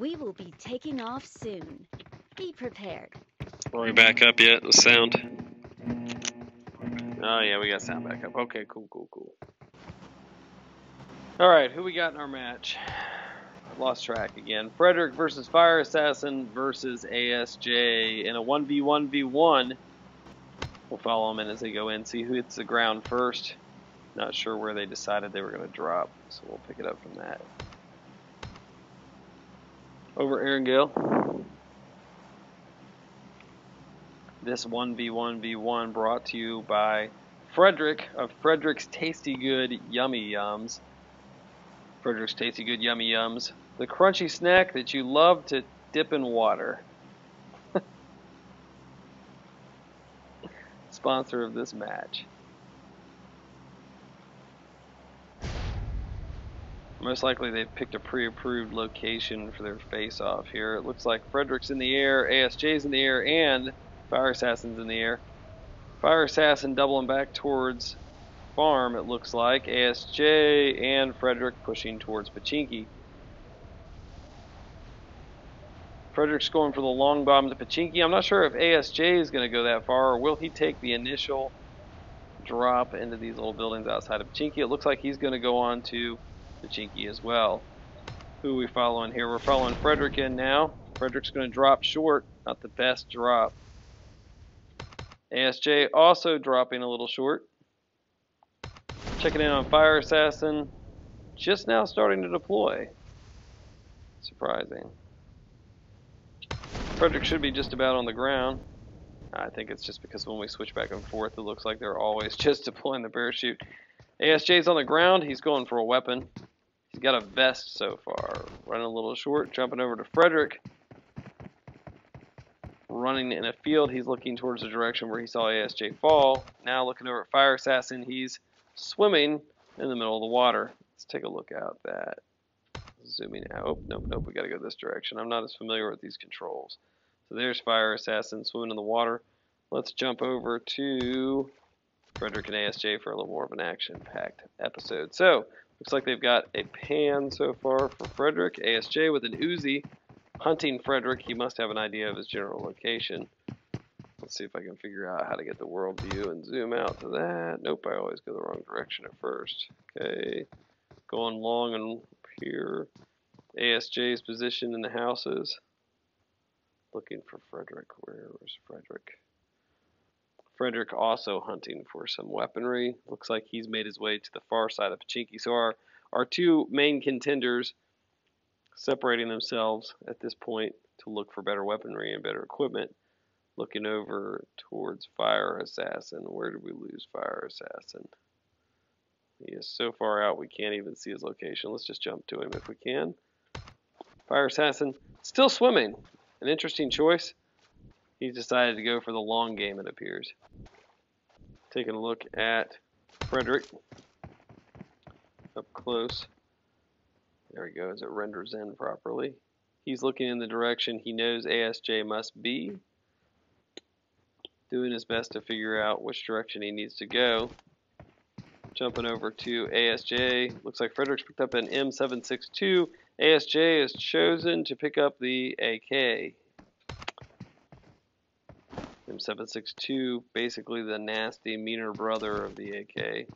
We will be taking off soon. Be prepared. Are we back up yet? The sound? Oh yeah, we got sound back up. Okay, cool. Alright, who we got in our match? Lost track again. Frederick versus Fire Assassin versus ASJ in a 1v1v1. We'll follow them in as they go in, see who hits the ground first. Not sure where they decided they were going to drop, so we'll pick it up from that. Over Aaron Gale. This 1v1v1 brought to you by Frederick of Frederick's Tasty Good Yummy Yums. Frederick's Tasty Good Yummy Yums. The crunchy snack that you love to dip in water. Sponsor of this match. Most likely they've picked a pre-approved location for their face-off here. It looks like Frederick's in the air, ASJ's in the air, and Fire Assassin's in the air. Fire Assassin doubling back towards farm, it looks like. ASJ and Frederick pushing towards Pachinki. Frederick's going for the long bomb to Pachinki. I'm not sure if ASJ is going to go that far, or will he take the initial drop into these little buildings outside of Pachinki. It looks like he's going to go on to Pachinki as well. Who are we following here? We're following Frederick in now. Frederick's going to drop short. Not the best drop. ASJ also dropping a little short. Checking in on Fire Assassin. Just now starting to deploy. Surprising. Frederick should be just about on the ground. I think it's just because when we switch back and forth, it looks like they're always just deploying the parachute. ASJ's on the ground. He's going for a weapon. He's got a vest so far. Running a little short. Jumping over to Frederick. Running in a field. He's looking towards the direction where he saw ASJ fall. Now looking over at Fire Assassin. He's swimming in the middle of the water. Let's take a look at that. Zooming out. Oh, nope. We got to go this direction. I'm not as familiar with these controls. So there's Fire Assassin swimming in the water. Let's jump over to Frederick and ASJ for a little more of an action-packed episode. So, looks like they've got a pan so far for Frederick. ASJ with an Uzi hunting Frederick. He must have an idea of his general location. Let's see if I can figure out how to get the world view and zoom out to that. Nope, I always go the wrong direction at first. Okay, going long and here. ASJ's position in the houses. Looking for Frederick. Where's Frederick? Frederick also hunting for some weaponry. Looks like he's made his way to the far side of Pachinki. So our two main contenders separating themselves at this point to look for better weaponry and better equipment. Looking over towards Fire Assassin. Where did we lose Fire Assassin? He is so far out we can't even see his location. Let's just jump to him if we can. Fire Assassin still swimming. An interesting choice. He's decided to go for the long game, it appears. Taking a look at Frederick up close. There he goes. It renders in properly. He's looking in the direction he knows ASJ must be. Doing his best to figure out which direction he needs to go. Jumping over to ASJ. Looks like Frederick's picked up an M762. ASJ has chosen to pick up the AK. M762, basically the nasty, meaner brother of the AK.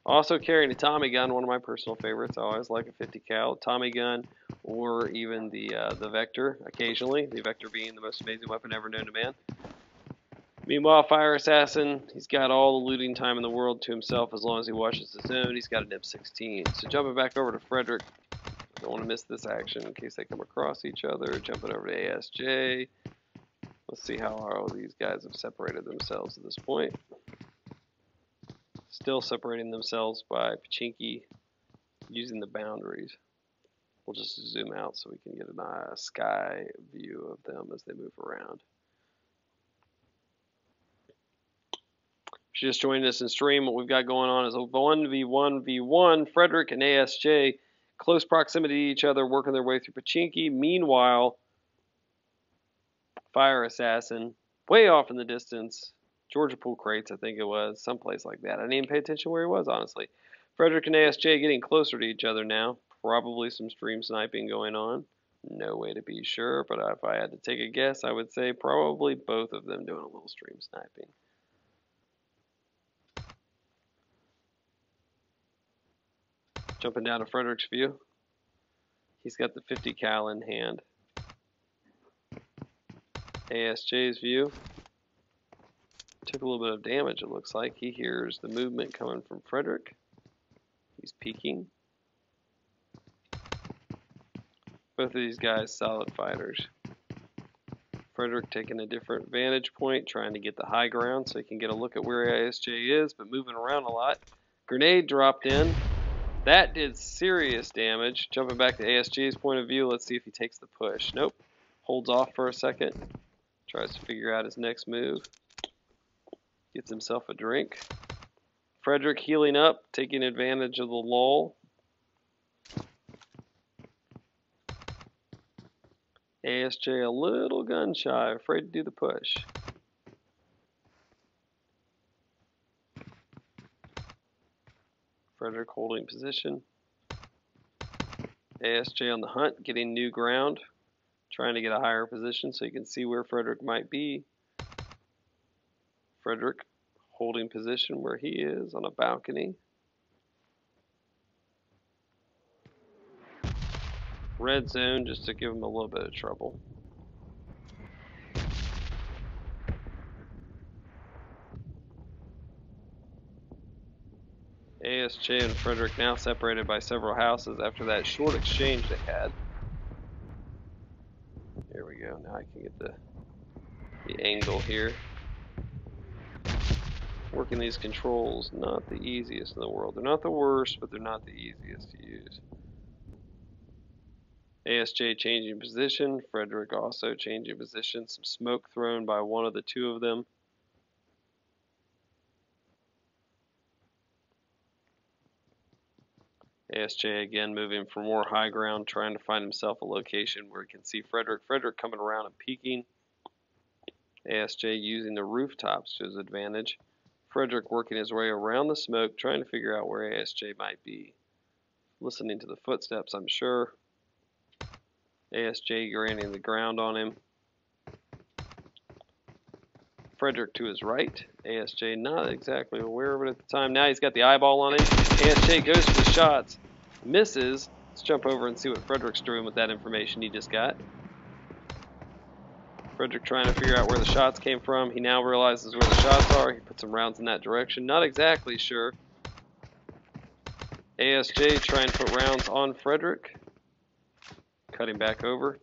Also carrying a Tommy gun, one of my personal favorites. I always like a 50 cal Tommy gun, or even the Vector occasionally. The Vector being the most amazing weapon ever known to man. Meanwhile, Fire Assassin, he's got all the looting time in the world to himself as long as he watches the zone. He's got an M16. So jumping back over to Frederick. Don't want to miss this action in case they come across each other. Jumping over to ASJ. Let's see how all these guys have separated themselves at this point. Still separating themselves by Pachinki using the boundaries. We'll just zoom out so we can get a sky view of them as they move around. If you're just joining us in stream, what we've got going on is a 1v1v1. Frederick and ASJ, close proximity to each other, working their way through Pachinki. Meanwhile, Fire Assassin, way off in the distance. Georgia Pool Crates, I think it was, someplace like that. I didn't even pay attention where he was, honestly. Frederick and ASJ getting closer to each other now. Probably some stream sniping going on. No way to be sure, but if I had to take a guess, I would say probably both of them doing a little stream sniping. Jumping down to Frederick's view. He's got the 50 cal in hand. ASJ's view. Took a little bit of damage, it looks like. He hears the movement coming from Frederick. He's peeking. Both of these guys solid fighters. Frederick taking a different vantage point, trying to get the high ground so he can get a look at where ASJ is, but moving around a lot. Grenade dropped in. That did serious damage. Jumping back to ASJ's point of view, let's see if he takes the push. Nope. Holds off for a second. Tries to figure out his next move. Gets himself a drink. Frederick healing up, taking advantage of the lull. ASJ a little gun shy, afraid to do the push. Frederick holding position. ASJ on the hunt, getting new ground. Trying to get a higher position so you can see where Frederick might be. Frederick holding position where he is on a balcony. Red zone just to give him a little bit of trouble. ASJ and Frederick now separated by several houses after that short exchange they had. There we go. Now I can get the angle here. Working these controls, not the easiest in the world. They're not the worst, but they're not the easiest to use. ASJ changing position, Frederick also changing position. Some smoke thrown by one of the two of them. ASJ again moving for more high ground, trying to find himself a location where he can see Frederick. Frederick coming around and peeking. ASJ using the rooftops to his advantage. Frederick working his way around the smoke, trying to figure out where ASJ might be. Listening to the footsteps, I'm sure. ASJ gaining the ground on him. Frederick to his right. ASJ not exactly aware of it at the time. Now he's got the eyeball on him. ASJ goes for the shots. Misses. Let's jump over and see what Frederick's doing with that information he just got. Frederick trying to figure out where the shots came from. He now realizes where the shots are. He puts some rounds in that direction. Not exactly sure. ASJ trying to put rounds on Frederick. Cutting back over.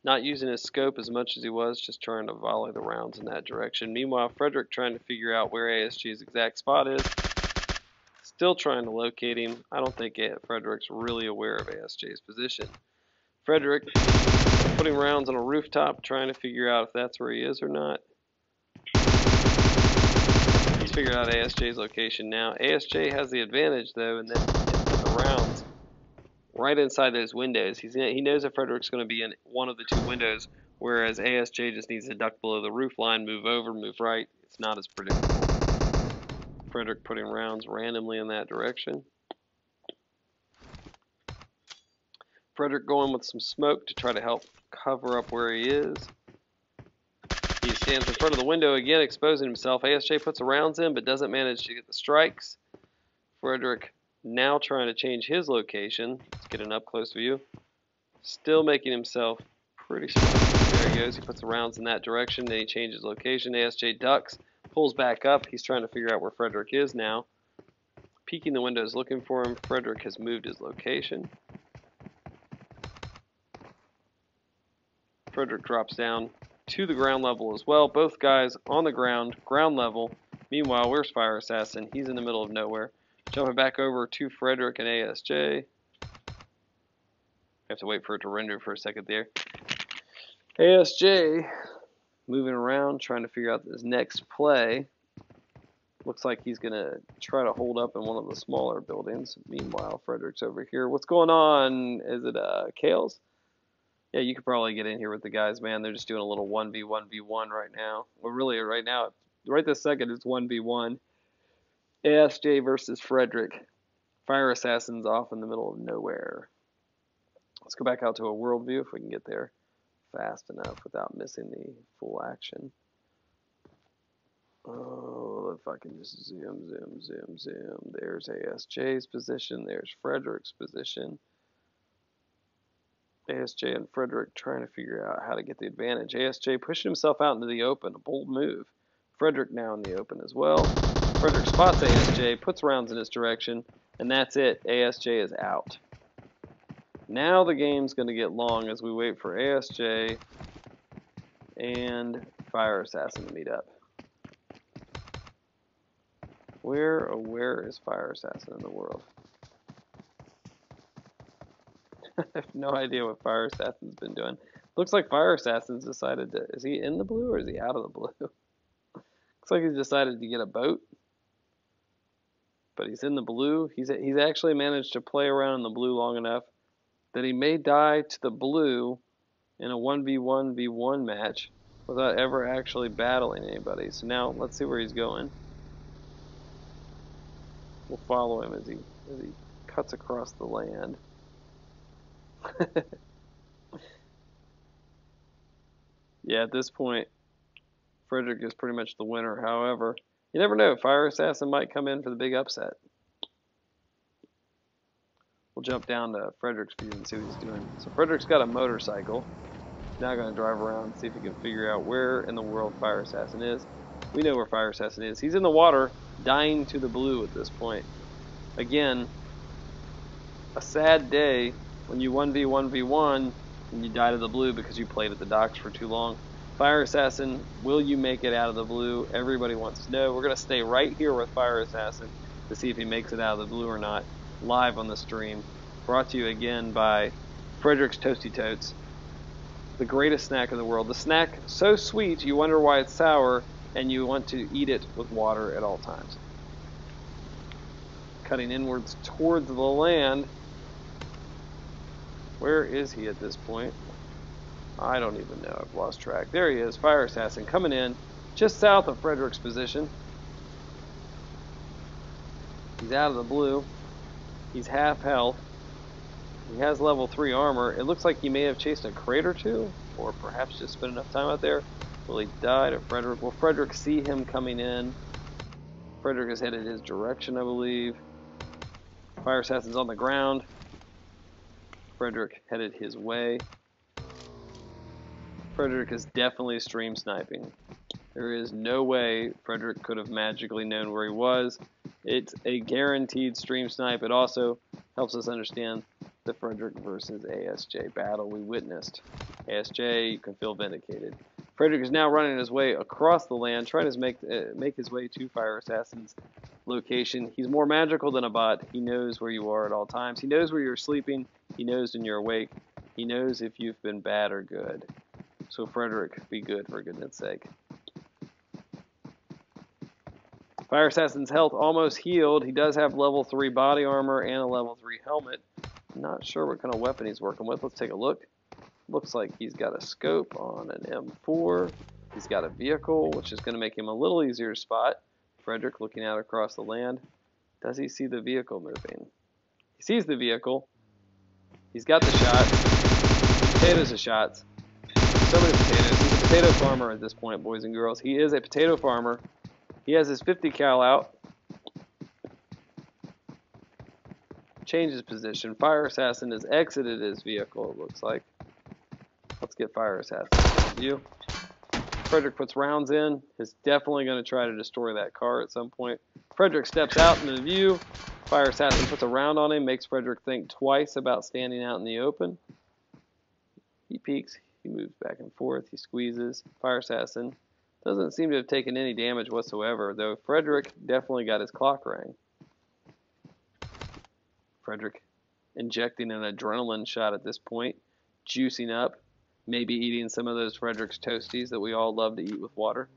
Not using his scope as much as he was, just trying to volley the rounds in that direction. Meanwhile, Frederick trying to figure out where ASG's exact spot is. Still trying to locate him. I don't think Frederick's really aware of ASJ's position. Frederick putting rounds on a rooftop, trying to figure out if that's where he is or not. He's figured out ASJ's location now. ASJ has the advantage though, and then he can put the rounds right inside those windows. He knows that Frederick's going to be in one of the two windows, whereas ASJ just needs to duck below the roof line, move over, move right. It's not as predictable. Frederick putting rounds randomly in that direction. Frederick going with some smoke to try to help cover up where he is. He stands in front of the window again, exposing himself. ASJ puts the rounds in, but doesn't manage to get the strikes. Frederick now trying to change his location. Let's get an up-close view. Still making himself pretty small. There he goes. He puts the rounds in that direction. Then he changes location. ASJ ducks, pulls back up. He's trying to figure out where Frederick is now. Peeking the windows looking for him. Frederick has moved his location. Frederick drops down to the ground level as well. Both guys on the ground level. Meanwhile, where's Fire Assassin? He's in the middle of nowhere. Jumping back over to Frederick and ASJ. Have to wait for it to render for a second there. ASJ moving around, trying to figure out his next play. Looks like he's going to try to hold up in one of the smaller buildings. Meanwhile, Frederick's over here. What's going on? Is it Kales? Yeah, you could probably get in here with the guys, man. They're just doing a little 1v1v1 right now. Well, really, right now, right this second, it's 1v1. ASJ versus Frederick. Fire Assassin's off in the middle of nowhere. Let's go back out to a world view if we can get there fast enough without missing the full action. Oh, if I can just zoom. There's ASJ's position. There's Frederick's position. ASJ and Frederick trying to figure out how to get the advantage. ASJ pushing himself out into the open, a bold move. Frederick now in the open as well. Frederick spots ASJ, puts rounds in his direction, and that's it. ASJ is out. Now the game's going to get long as we wait for ASJ and Fire Assassin to meet up. Where is Fire Assassin in the world? I have no idea what Fire Assassin's been doing. Looks like Fire Assassin's decided to... Is he in the blue or is he out of the blue? Looks like he's decided to get a boat. But he's in the blue. He's actually managed to play around in the blue long enough that he may die to the blue in a 1v1v1 match without ever actually battling anybody. So now let's see where he's going. We'll follow him as he cuts across the land. Yeah, at this point, Frederick is pretty much the winner. However, you never know. Fire Assassin might come in for the big upset. We'll jump down to Frederick's view and see what he's doing. So Frederick's got a motorcycle. He's now going to drive around and see if he can figure out where in the world Fire Assassin is. We know where Fire Assassin is. He's in the water, dying to the blue at this point. Again, a sad day when you 1v1v1 and you die to the blue because you played at the docks for too long. Fire Assassin, will you make it out of the blue? Everybody wants to know. We're going to stay right here with Fire Assassin to see if he makes it out of the blue or not. Live on the stream. Brought to you again by Frederick's Toasty Totes. The greatest snack in the world. The snack so sweet you wonder why it's sour and you want to eat it with water at all times. Cutting inwards towards the land. Where is he at this point? I don't even know. I've lost track. There he is. Fire Assassin coming in just south of Frederick's position. He's out of the blue. He's half health. He has level 3 armor. It looks like he may have chased a crate or two, or perhaps just spent enough time out there. Will he die to Frederick? Will Frederick see him coming in? Frederick is headed his direction, I believe. Fire Assassin's on the ground. Frederick headed his way. Frederick is definitely stream sniping. There is no way Frederick could have magically known where he was. It's a guaranteed stream snipe. It also helps us understand the Frederick versus ASJ battle we witnessed. ASJ, you can feel vindicated. Frederick is now running his way across the land, trying to make his way to Fire Assassin's location. He's more magical than a bot. He knows where you are at all times. He knows where you're sleeping. He knows when you're awake. He knows if you've been bad or good. So Frederick, be good for goodness sake. Fire Assassin's health almost healed. He does have level 3 body armor and a level 3 helmet. I'm not sure what kind of weapon he's working with. Let's take a look. Looks like he's got a scope on an M4. He's got a vehicle, which is going to make him a little easier to spot. Frederick looking out across the land. Does he see the vehicle moving? He sees the vehicle. He's got the shot. Potatoes of shots. So many potatoes. He's a potato farmer at this point, boys and girls. He is a potato farmer. He has his 50 cal out. Changes position. Fire Assassin has exited his vehicle, it looks like. Let's get Fire Assassin. You. Frederick puts rounds in. Is definitely going to try to destroy that car at some point. Frederick steps out into the view. Fire Assassin puts a round on him. Makes Frederick think twice about standing out in the open. He peeks. He moves back and forth. He squeezes. Fire Assassin doesn't seem to have taken any damage whatsoever, though Frederick definitely got his clock rang. Frederick injecting an adrenaline shot at this point, juicing up, maybe eating some of those Frederick's Toasties that we all love to eat with water.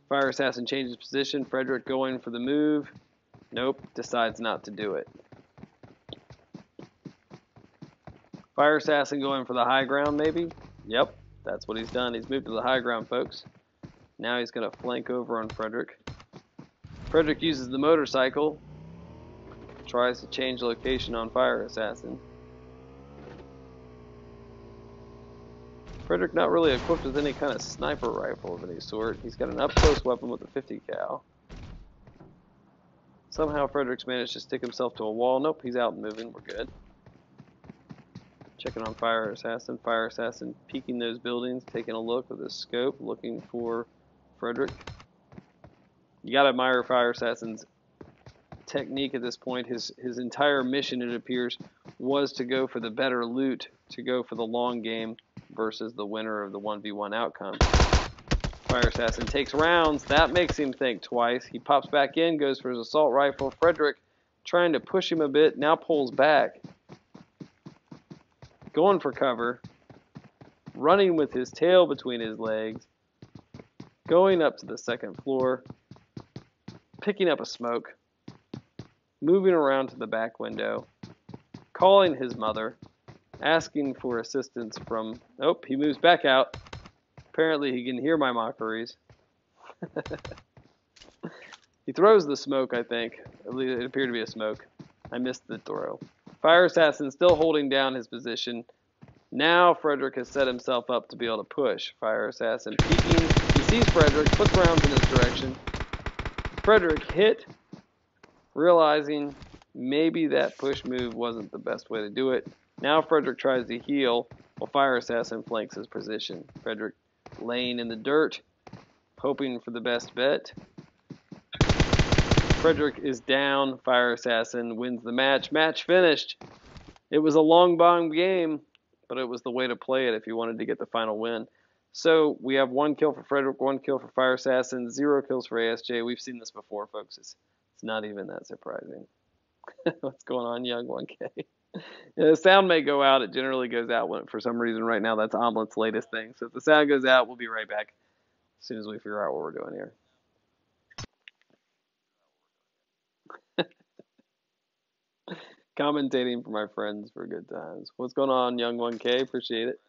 Fire Assassin changes position. Frederick going for the move. Nope, decides not to do it. Fire Assassin going for the high ground, maybe? Yep, that's what he's done. He's moved to the high ground, folks. Now he's going to flank over on Frederick. Frederick uses the motorcycle. Tries to change location on Fire Assassin. Frederick not really equipped with any kind of sniper rifle of any sort. He's got an up-close weapon with a 50 cal. Somehow Frederick's managed to stick himself to a wall. Nope, he's out and moving. We're good. Checking on Fire Assassin. Fire Assassin peeking those buildings, taking a look with his scope, looking for Frederick. You gotta admire Fire Assassin's technique at this point. His entire mission, it appears, was to go for the better loot, to go for the long game versus the winner of the 1v1 outcome. Fire Assassin takes rounds. That makes him think twice. He pops back in, goes for his assault rifle. Frederick, trying to push him a bit, now pulls back. Going for cover. Running with his tail between his legs. Going up to the second floor. Picking up a smoke. Moving around to the back window. Calling his mother. Asking for assistance from... Nope, he moves back out. Apparently he can hear my mockeries. He throws the smoke, I think. At least it appeared to be a smoke. I missed the throw. Fire Assassin still holding down his position. Now Frederick has set himself up to be able to push. Fire Assassin peeking. He sees Frederick, puts rounds in his direction. Frederick hit, realizing maybe that push move wasn't the best way to do it. Now Frederick tries to heal while Fire Assassin flanks his position. Frederick laying in the dirt, hoping for the best bet. Frederick is down. Fire Assassin wins the match. Match finished. It was a long bomb game, but it was the way to play it if you wanted to get the final win. So we have 1 kill for Frederick, 1 kill for Fire Assassin, 0 kills for ASJ. We've seen this before, folks. It's not even that surprising. What's going on, Young 1K? The sound may go out. It generally goes out when, for some reason right now. That's Omelet's latest thing. So if the sound goes out, we'll be right back as soon as we figure out what we're doing here. Commentating for my friends for good times. What's going on, Young 1K? Appreciate it.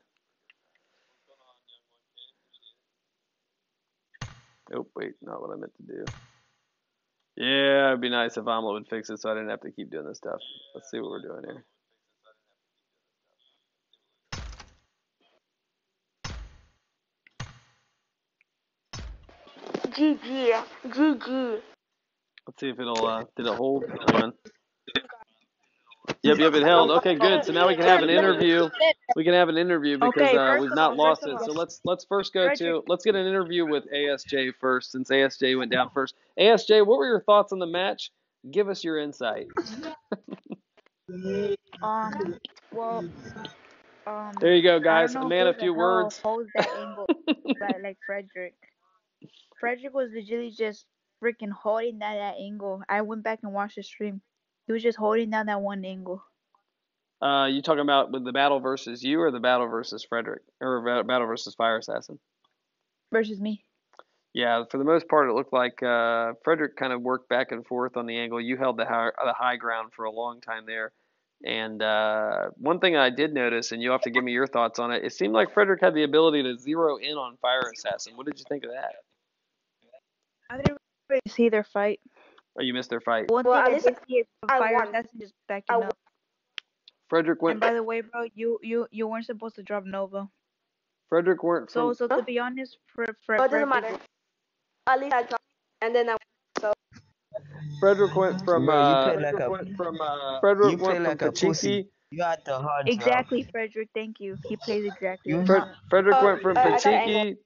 Oh, wait, not what I meant to do. Yeah, it'd be nice if Omelet would fix it so I didn't have to keep doing this stuff. Let's see what we're doing here. GG. Let's see if it'll, did it hold? Hang on. Yep, it held. Okay, good. So now we can have an interview. We can have an interview because we've not lost it. So let's first go to, let's get an interview with ASJ first, since ASJ went down first. ASJ, what were your thoughts on the match? Give us your insight. Well, there you go, guys. A man, a few words. Holds that angle like Frederick. Frederick was literally just freaking holding that angle. I went back and watched the stream. He was just holding down that one angle. You talking about with the battle versus you or the battle versus Frederick? Or battle versus Fire Assassin? Versus me. Yeah, for the most part, it looked like Frederick kind of worked back and forth on the angle. You held the high ground for a long time there. And one thing I did notice, and you'll have to give me your thoughts on it, it seemed like Frederick had the ability to zero in on Fire Assassin. What did you think of that? I didn't really see their fight. Oh, you missed their fight. One thing I did see is Fire Assassin just backing up. Frederick went. And by the way, bro, you weren't supposed to drop Nova. Frederick weren't. So to be honest, it doesn't matter. At least I dropped, and then I so. Frederick went from. Frederick went from Pachiki. You had the hard Exactly, Frederick. Thank you. He plays exactly. Frederick went from Pachiki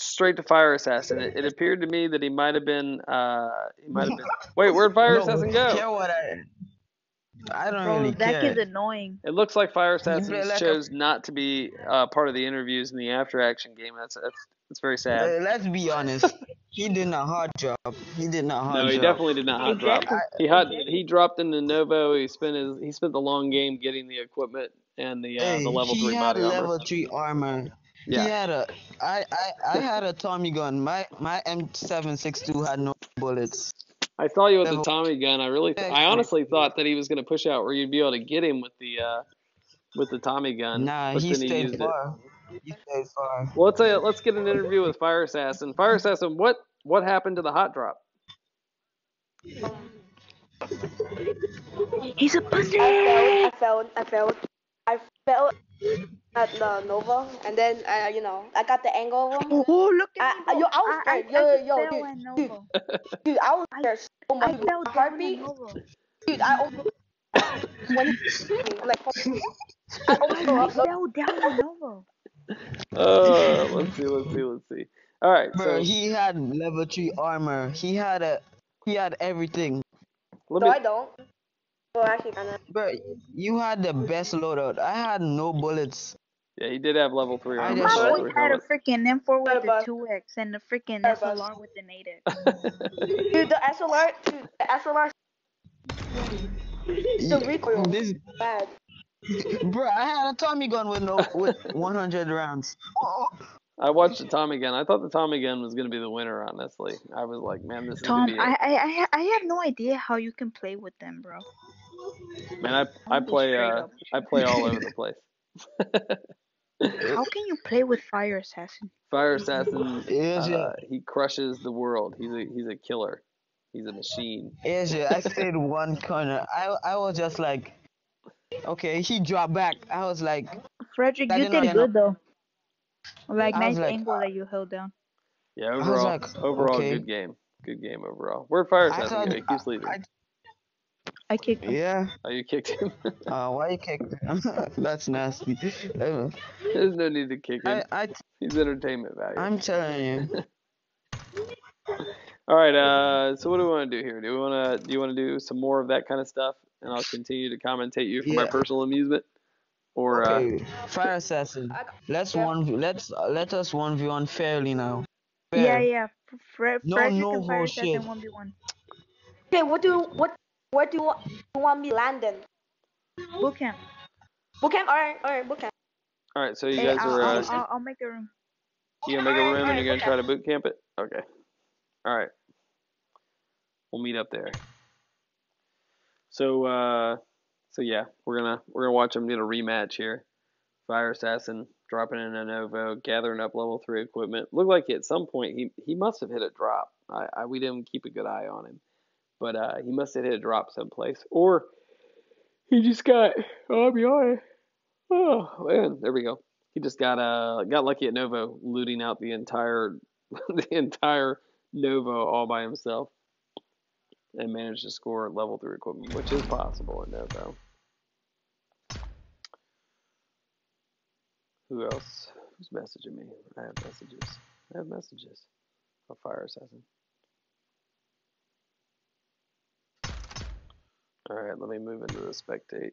straight to Fire Assassin. It appeared to me that he might have been. Wait, where'd Fire Assassin go? I don't really care. That kid's annoying. It looks like Fire Assassin chose not to be part of the interviews in the after action game. That's very sad. Let's be honest. He did not hard drop. No, he definitely did not hard drop. He dropped into Novo. He spent the long game getting the equipment and the level 3 body armor. Level 3 armor. Yeah. He had I had a Tommy gun. My M762 had no bullets. I saw you with the Tommy gun. I honestly thought that he was going to push out where you'd be able to get him with the Tommy gun. Nah, he stayed far. He stayed far. Well, let's get an interview with Fire Assassin. Fire Assassin, what happened to the hot drop? He's a pussy. I felt at the Nova, and then you know, I got the angle of him. Oh, look at me, bro. Yo, I was scared. I Yo, just yo, fell dude, at Nova. dude, I was scared so much. I fell My down at heartbeat, Nova. dude, I almost when he like I almost threw I up. fell down at Nova. Let's see. All right, Bro, so he had level 3 armor. He had everything. let No, me. I don't. Well, actually, kind of. Bro, you had the best loadout. I had no bullets. Yeah, he did have level 3 I armor, just level My boy 3 had a helmet. freaking M4 with the Bus. 2x and the freaking Sorry, bus. SLR with the 8x. Dude, the SLR, dude, the SLR, the recoil, This, bad. bro, I had a Tommy gun with 100 rounds. I watched the Tommy gun. I thought the Tommy gun was gonna be the winner. Honestly, I was like, man, this is gonna Tom, be it. I have no idea how you can play with them, bro. Man, I'm I gonna be play straight up. I play all over the place. How can you play with Fire Assassin? Fire Assassin, Asia, he crushes the world. He's a killer. He's a machine. Asia, I stayed one corner. I was just like, okay, he dropped back. I was like, Frederick, I you did not did get no. good though. Like I was nice like, angle that you held down. Yeah, I was like, overall, okay. good game. Good game overall. Where'd Fire I Assassin thought, go? He keeps leaving. I kicked him. yeah. Oh, you kicked him. Why you kicked him? That's nasty. There's no need to kick him. I, He's entertainment value. I'm telling you. All right. So what do we want to do here? Do you want to do some more of that kind of stuff, and I'll continue to commentate you for my Yeah. personal amusement, or Okay, Fire Assassin. Let us 1v1 fairly now. Fair. Yeah. No Frederick and Fire bullshit. Assassin 1v1. Okay, where do you want me landing? Boot camp. Bootcamp, alright, bootcamp. all right. So you Hey, guys are I'll make a room. you gonna make a room and you're gonna try to boot camp it? Okay. All right. We'll meet up there. So yeah, we're gonna watch them get a rematch here. Fire Assassin dropping in a Novo, gathering up level 3 equipment. Looked like at some point he must have hit a drop. We didn't keep a good eye on him, but he must have hit a drop someplace, or he just got. Oh, I'll be honest. Oh man, there we go. He just got lucky at Novo, looting out the entire the entire Novo all by himself, and managed to score level 3 equipment, which is possible in Novo. Who else? Who's messaging me? I have messages. A Fire Assassin. Alright, let me move into the spectate.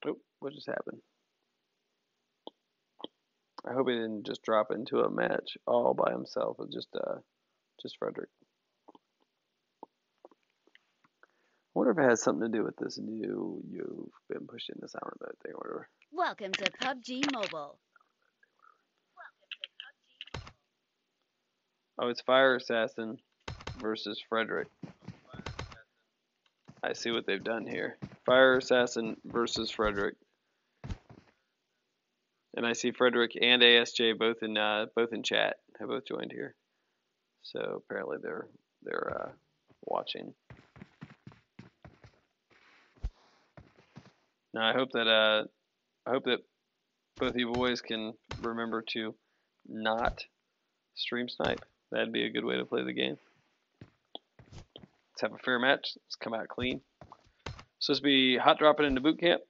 Oh, what just happened? I hope he didn't just drop into a match all by himself with just Frederick. I wonder if it has something to do with this new you've been pushing this armor mode thing or whatever. Welcome to PUBG Mobile. Oh, it's Fire Assassin versus Frederick. I see what they've done here. Fire Assassin versus Frederick. And I see Frederick and ASJ both in chat. Have both joined here. So apparently they're watching. Now I hope that both you boys can remember to not stream snipe. That'd be a good way to play the game. Let's have a fair match. Let's come out clean. Supposed to be hot dropping into boot camp.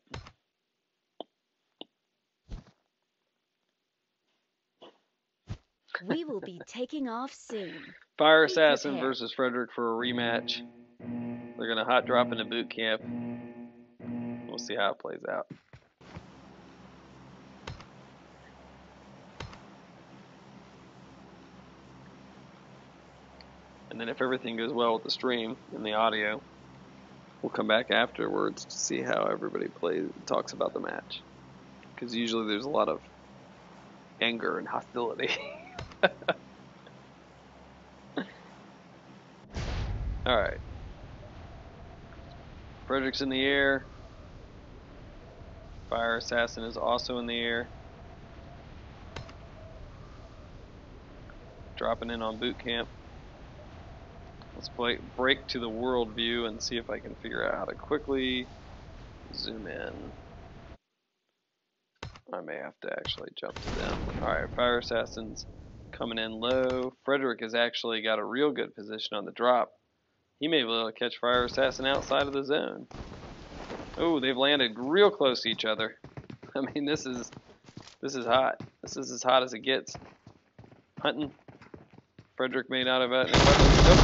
We will be taking off soon. Fire Be Assassin prepared. versus Frederick for a rematch. They're gonna hot drop into boot camp. We'll see how it plays out. And then if everything goes well with the stream and the audio, we'll come back afterwards to see how everybody talks about the match. because usually there's a lot of anger and hostility. Alright. Frederick's in the air. Fire Assassin is also in the air. Dropping in on boot camp. Let's break to the world view and see if I can figure out how to quickly zoom in. I may have to actually jump to them. Alright, Fire Assassin's coming in low. Frederick has actually got a real good position on the drop. He may be able to catch Fire Assassin outside of the zone. Oh, they've landed real close to each other. I mean, this is hot. This is as hot as it gets. Hunting. Frederick may not have it.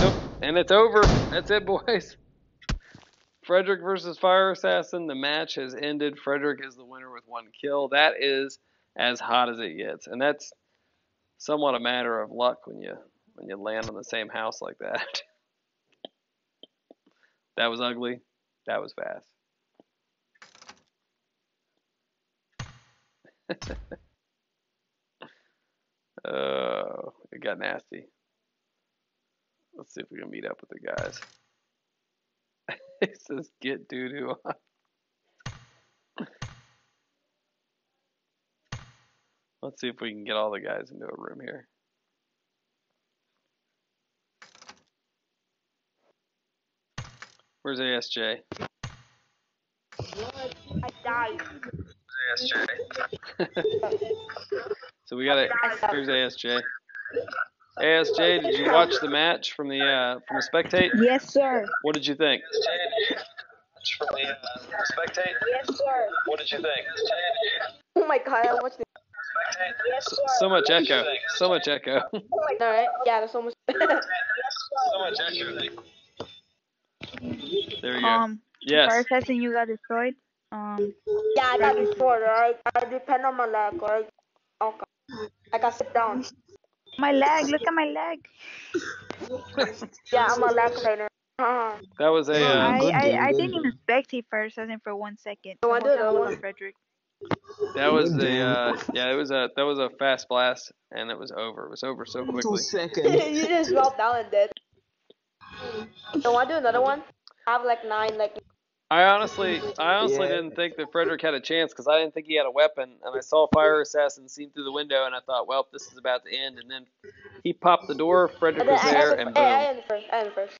Nope. And it's over. That's it, boys. Frederick versus Fire Assassin. The match has ended. Frederick is the winner with 1 kill. That is as hot as it gets, and that's somewhat a matter of luck when you land on the same house like that. That was ugly. That was fast. Oh, it got nasty. Let's see if we can meet up with the guys. It says get doo-doo on. Let's see if we can get all the guys into a room here. Where's ASJ? I died. Where's ASJ? So we got it. Here's ASJ. ASJ, did you watch the match from the spectate? Yes, sir. What did you think? From the spectate? Yes, sir. What did you think? Oh my god, I watched it. Yes, sir. So much echo. So much echo. Alright, yeah, there's so much. So much echo. There we go. Yes. Fire Assassin, you got destroyed. Yeah, I got destroyed, alright? I depend on my leg, alright? Okay. I got sit down. My leg, look at my leg. Yeah, I'm a leg trainer. That was a. I didn't even spectate Fire Assassin for 1 second. No, I The whole did, time I was was- on Frederick. That was that was a fast blast, and it was over. It was over so 2 quickly. seconds. You just dropped down and dead. So want to do another one? I have like 9, like. I honestly Yeah. didn't think that Frederick had a chance because I didn't think he had a weapon, and I saw Fire Assassin seen through the window, and I thought, well, this is about to end. And then he popped the door. Frederick was there, and boom. I end first.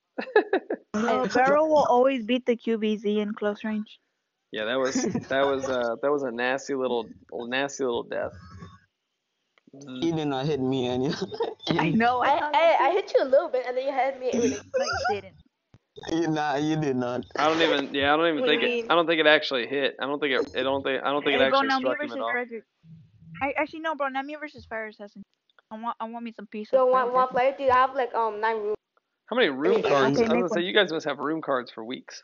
Barrel will always beat the QBZ in close range. Yeah, that was a nasty little death. He did not hit me any. I know. I hit you a little bit and then you hit me. No, you didn't. You did not. I don't even What do think you it. mean? I don't think it actually hit. I don't think it Hey, actually bro, now me struck him versus at all. Frederick. Actually, no, bro. Now me versus Fire Assassin. I want me some peace. So one player, do you have like 9 rooms? How many room cards? Okay, I was make gonna say one. you guys must have room cards for weeks.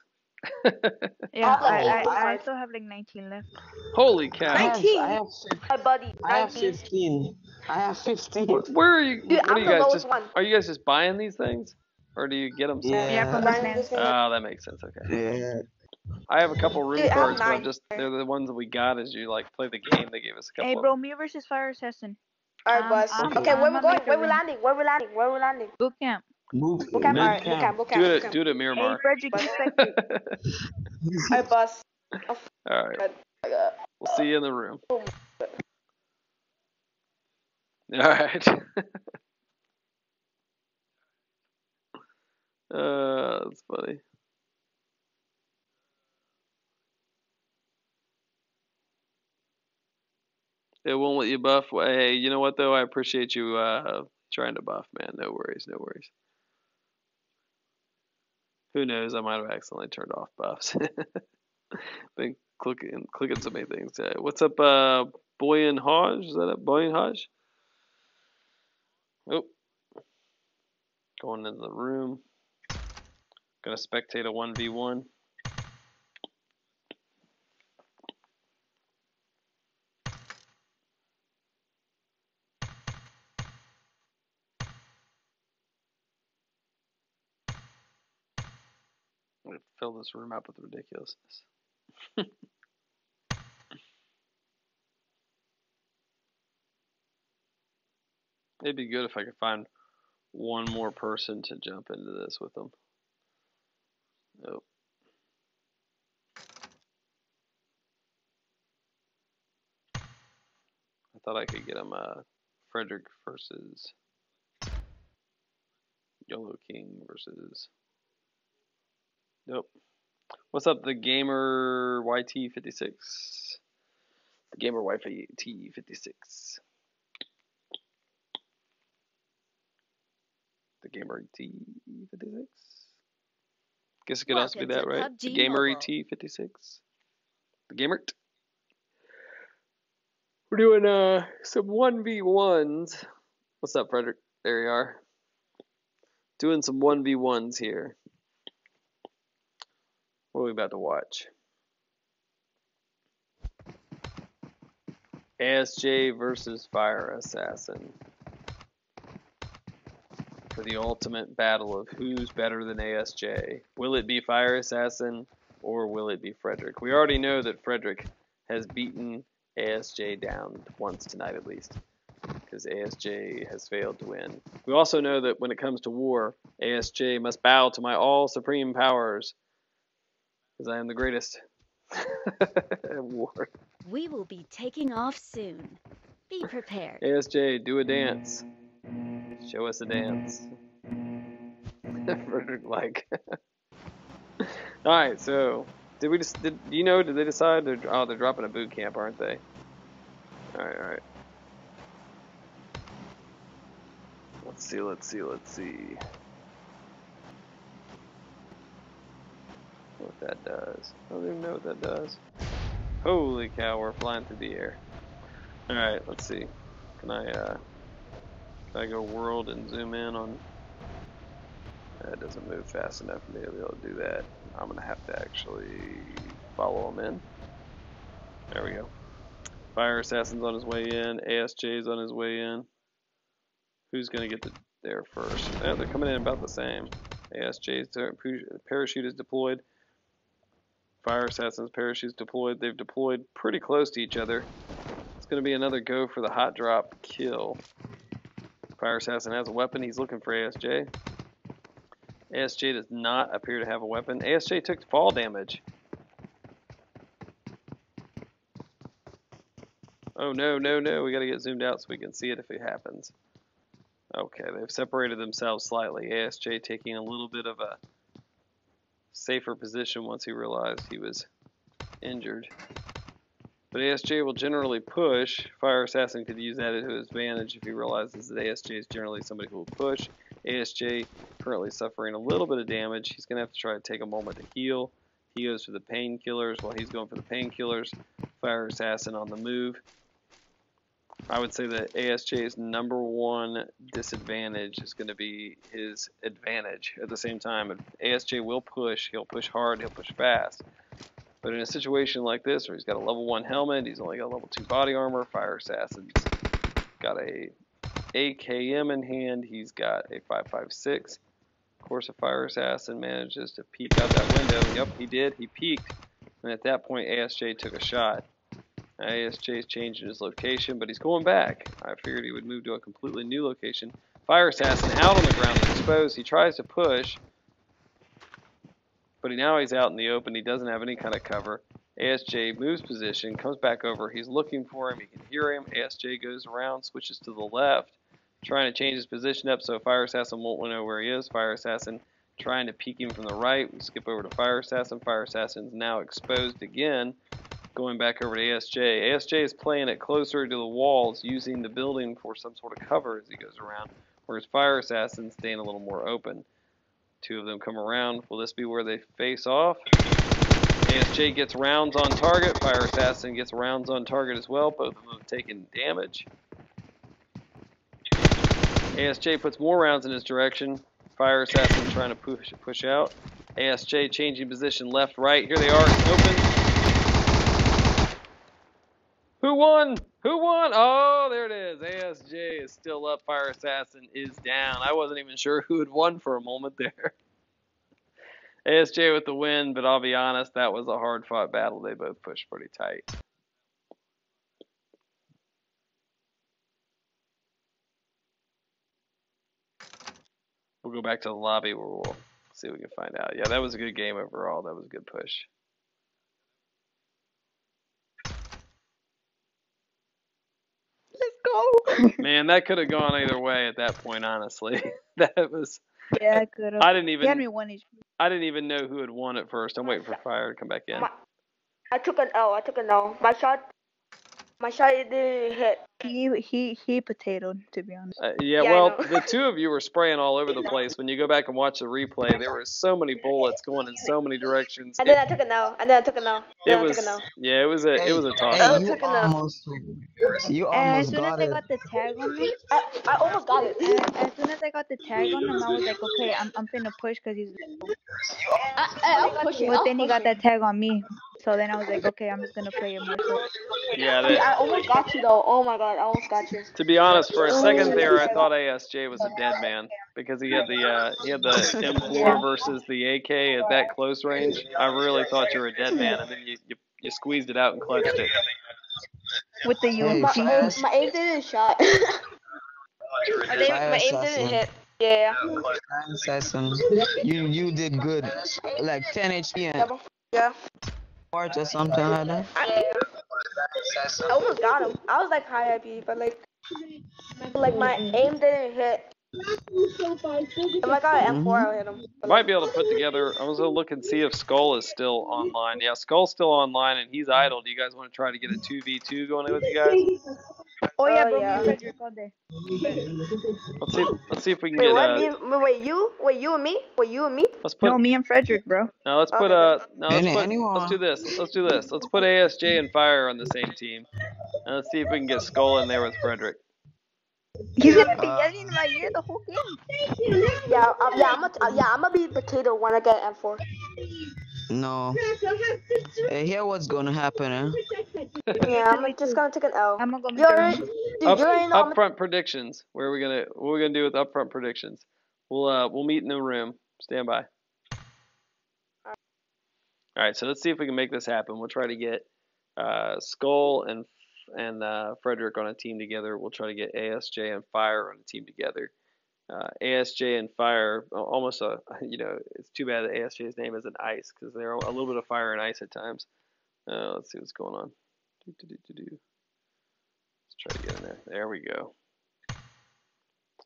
Yeah, I I still have like 19 left. Holy cow! 19. I have My buddy. I have 19. 15. I have 15. Where are you? Dude, What are I'm you the guys lowest just? one. Are you guys just buying these things, or do you get them? Yeah. Yeah, from Nine the this thing. Oh, that makes sense. Okay. Yeah. I have a couple room Dude, I have cards, but 9. they're the ones that we got as you like play the game. They gave us a couple. Hey, of bro, them. me versus Fire Assassin. Alright, boss. Okay. Okay, where we I'ma going? make a Where we room. landing? Where we landing? Where we landing? Boot camp. Boot Boot camp? Boot Alright, boot camp, boot camp. Do it at Hey, Miramar. Frederick, you spectate. Alright, boss. All right. We'll see you in the room. All right. That's funny. It won't let you buff. Well, hey, you know what though? I appreciate you trying to buff, man. No worries, no worries. Who knows? I might have accidentally turned off buffs. Been clicking so many things. What's up, Boyan Hodge? Is that it? Boyan Hodge? Oh, going into the room. Gonna spectate a 1v1. I'm gonna fill this room up with ridiculousness. It'd be good if I could find one more person to jump into this with them. Nope. I thought I could get him Frederick versus Yellow King versus. Nope. What's up, the gamer YT56? The gamer YT56. The gamer YT56. Guess it could also be that, right? The gamer YT56. The gamer. We're doing some 1v1s. What's up, Frederick? There you are. Doing some 1v1s here. What are we about to watch? ASJ versus Fire Assassin. For the ultimate battle of who's better than ASJ. Will it be Fire Assassin or will it be Frederick? We already know that Frederick has beaten ASJ down once tonight at least, because ASJ has failed to win. We also know that when it comes to war, ASJ must bow to my all supreme powers, because I am the greatest at war. We will be taking off soon. Be prepared. ASJ, do a dance. Show us a dance. Frederick like. Alright, so did they decide they're dropping a boot camp, aren't they? Alright. Let's see. What that does. I don't even know what that does. Holy cow, we're flying through the air. Alright, let's see. Can I go world and zoom in on... That doesn't move fast enough for me to be able to do that. I'm going to have to actually follow him in. There we go. Fire Assassin's on his way in. ASJ's on his way in. Who's going to get there first? Yeah, they're coming in about the same. ASJ's parachute is deployed. Fire Assassin's parachute is deployed. They've deployed pretty close to each other. It's going to be another go for the hot drop kill. Fire Assassin has a weapon. He's looking for ASJ. ASJ does not appear to have a weapon. ASJ took fall damage. Oh, no. We got to get zoomed out so we can see it if it happens. Okay, they've separated themselves slightly. ASJ taking a little bit of a safer position once he realized he was injured. But ASJ will generally push. Fire Assassin could use that to his advantage if he realizes that ASJ is generally somebody who will push. ASJ currently suffering a little bit of damage. He's going to have to try to take a moment to heal. He goes for the painkillers. While he's going for the painkillers, Fire Assassin on the move. I would say that ASJ's number one disadvantage is going to be his advantage. At the same time, ASJ will push. He'll push hard. He'll push fast. But in a situation like this, where he's got a level 1 helmet, he's only got level 2 body armor, Fire Assassin's got a AKM in hand, he's got a 5.56. Of course, a Fire Assassin manages to peek out that window. Yep, he did. He peeked. And at that point, ASJ took a shot. ASJ's changing his location, but he's going back. I figured he would move to a completely new location. Fire Assassin out on the ground exposed. He tries to push, but now he's out in the open. He doesn't have any kind of cover. ASJ moves position, comes back over. He's looking for him. He can hear him. ASJ goes around, switches to the left, trying to change his position up so Fire Assassin won't know where he is. Fire Assassin trying to peek him from the right. We skip over to Fire Assassin. Fire Assassin's now exposed again, going back over to ASJ. ASJ is playing it closer to the walls, using the building for some sort of cover as he goes around, whereas Fire Assassin's staying a little more open. Two of them come around. Will this be where they face off? ASJ gets rounds on target. Fire Assassin gets rounds on target as well. Both of them have taken damage. ASJ puts more rounds in his direction. Fire Assassin trying to push out. ASJ changing position left, right. Here they are, open. Who won? Who won? Oh, there it is. ASJ is still up. Fire Assassin is down. I wasn't even sure who had won for a moment there. ASJ with the win, but I'll be honest, that was a hard-fought battle. They both pushed pretty tight. go back to the lobby where we'll see if we can find out. Yeah, that was a good game overall. That was a good push. Let's go. Man, that could have gone either way at that point, honestly. That was. Yeah, I could have. I didn't He had even. me 1 HP. I didn't even know who had won at first. I'm waiting for Fire to come back in. I took an L. My shot it didn't hit. He potatoed, to be honest. Yeah, Yeah, I well, know. the two of you were spraying all over the place. When you go back and watch the replay, there were so many bullets going in so many directions. And then I took an L. It was, yeah, it was a toss Hey, up. you As almost soon as got I it. got the tag on him, I almost got it. as soon as I got the tag on him, I was like, okay, I'm finna push because he's. I was pushing. But then he got that tag on me, so then I was like, okay, I'm just gonna play it myself. Yeah, I almost got you though. Oh my god, I almost got you. to be honest, for a second there, I thought ASJ was a dead man because he had the M4 versus the AK at that close range. I really thought you were a dead man, and then you squeezed it out and clutched it. With the Hey, UMP. My aim didn't shot. My aim didn't hit. Yeah. Assassin, you did good. Like 10 HP and Yeah. part or something like that. I almost got him. I was like high IP, but like my aim didn't hit. If I got an M4, I'll hit him. I might be able to put together. I was gonna look and see if Skull is still online. Yeah, Skull's still online and he's idle. Do you guys want to try to get a 2v2 going in with you guys? Oh yeah, Oh, bro, yeah. me and Frederick all day. Let's see if we can Wait, get. what? Wait, you and me? Let's put. No, me and Frederick, bro. No, let's put. Okay. No, let's put. Anyone. Let's do this. Let's do this. Let's put ASJ and Fire on the same team, and let's see if we can get Skull in there with Frederick. He's gonna be yelling in my ear the whole game. Yeah, I'm gonna be potato when I get M4. No. Hey, here what's gonna happen, Yeah, I'm just gonna take an L. I'm gonna go You make already, you already know. Upfront predictions. What are we gonna do with upfront predictions? We'll meet in the room. Stand by. All right, so let's see if we can make this happen. We'll try to get Skull and Frederick on a team together. We'll try to get ASJ and Fire on a team together. ASJ and Fire, almost it's too bad that ASJ's name isn't Ice because they're a little bit of fire and ice at times. Let's see what's going on. Let's try to get in there. There we go.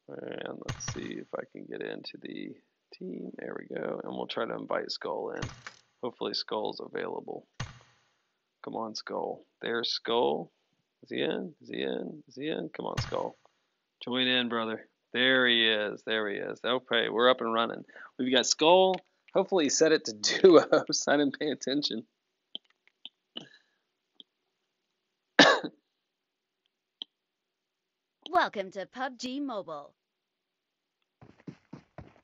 And let's see if I can get into the team. There we go. And we'll try to invite Skull in. Hopefully Skull's available. Come on, Skull. There's Skull. Is he in? Is he in? Is he in? Come on, Skull. Join in, brother. There he is. There he is. Okay, we're up and running. We've got Skull. Hopefully he set it to duos. I didn't pay attention. Welcome to PUBG Mobile.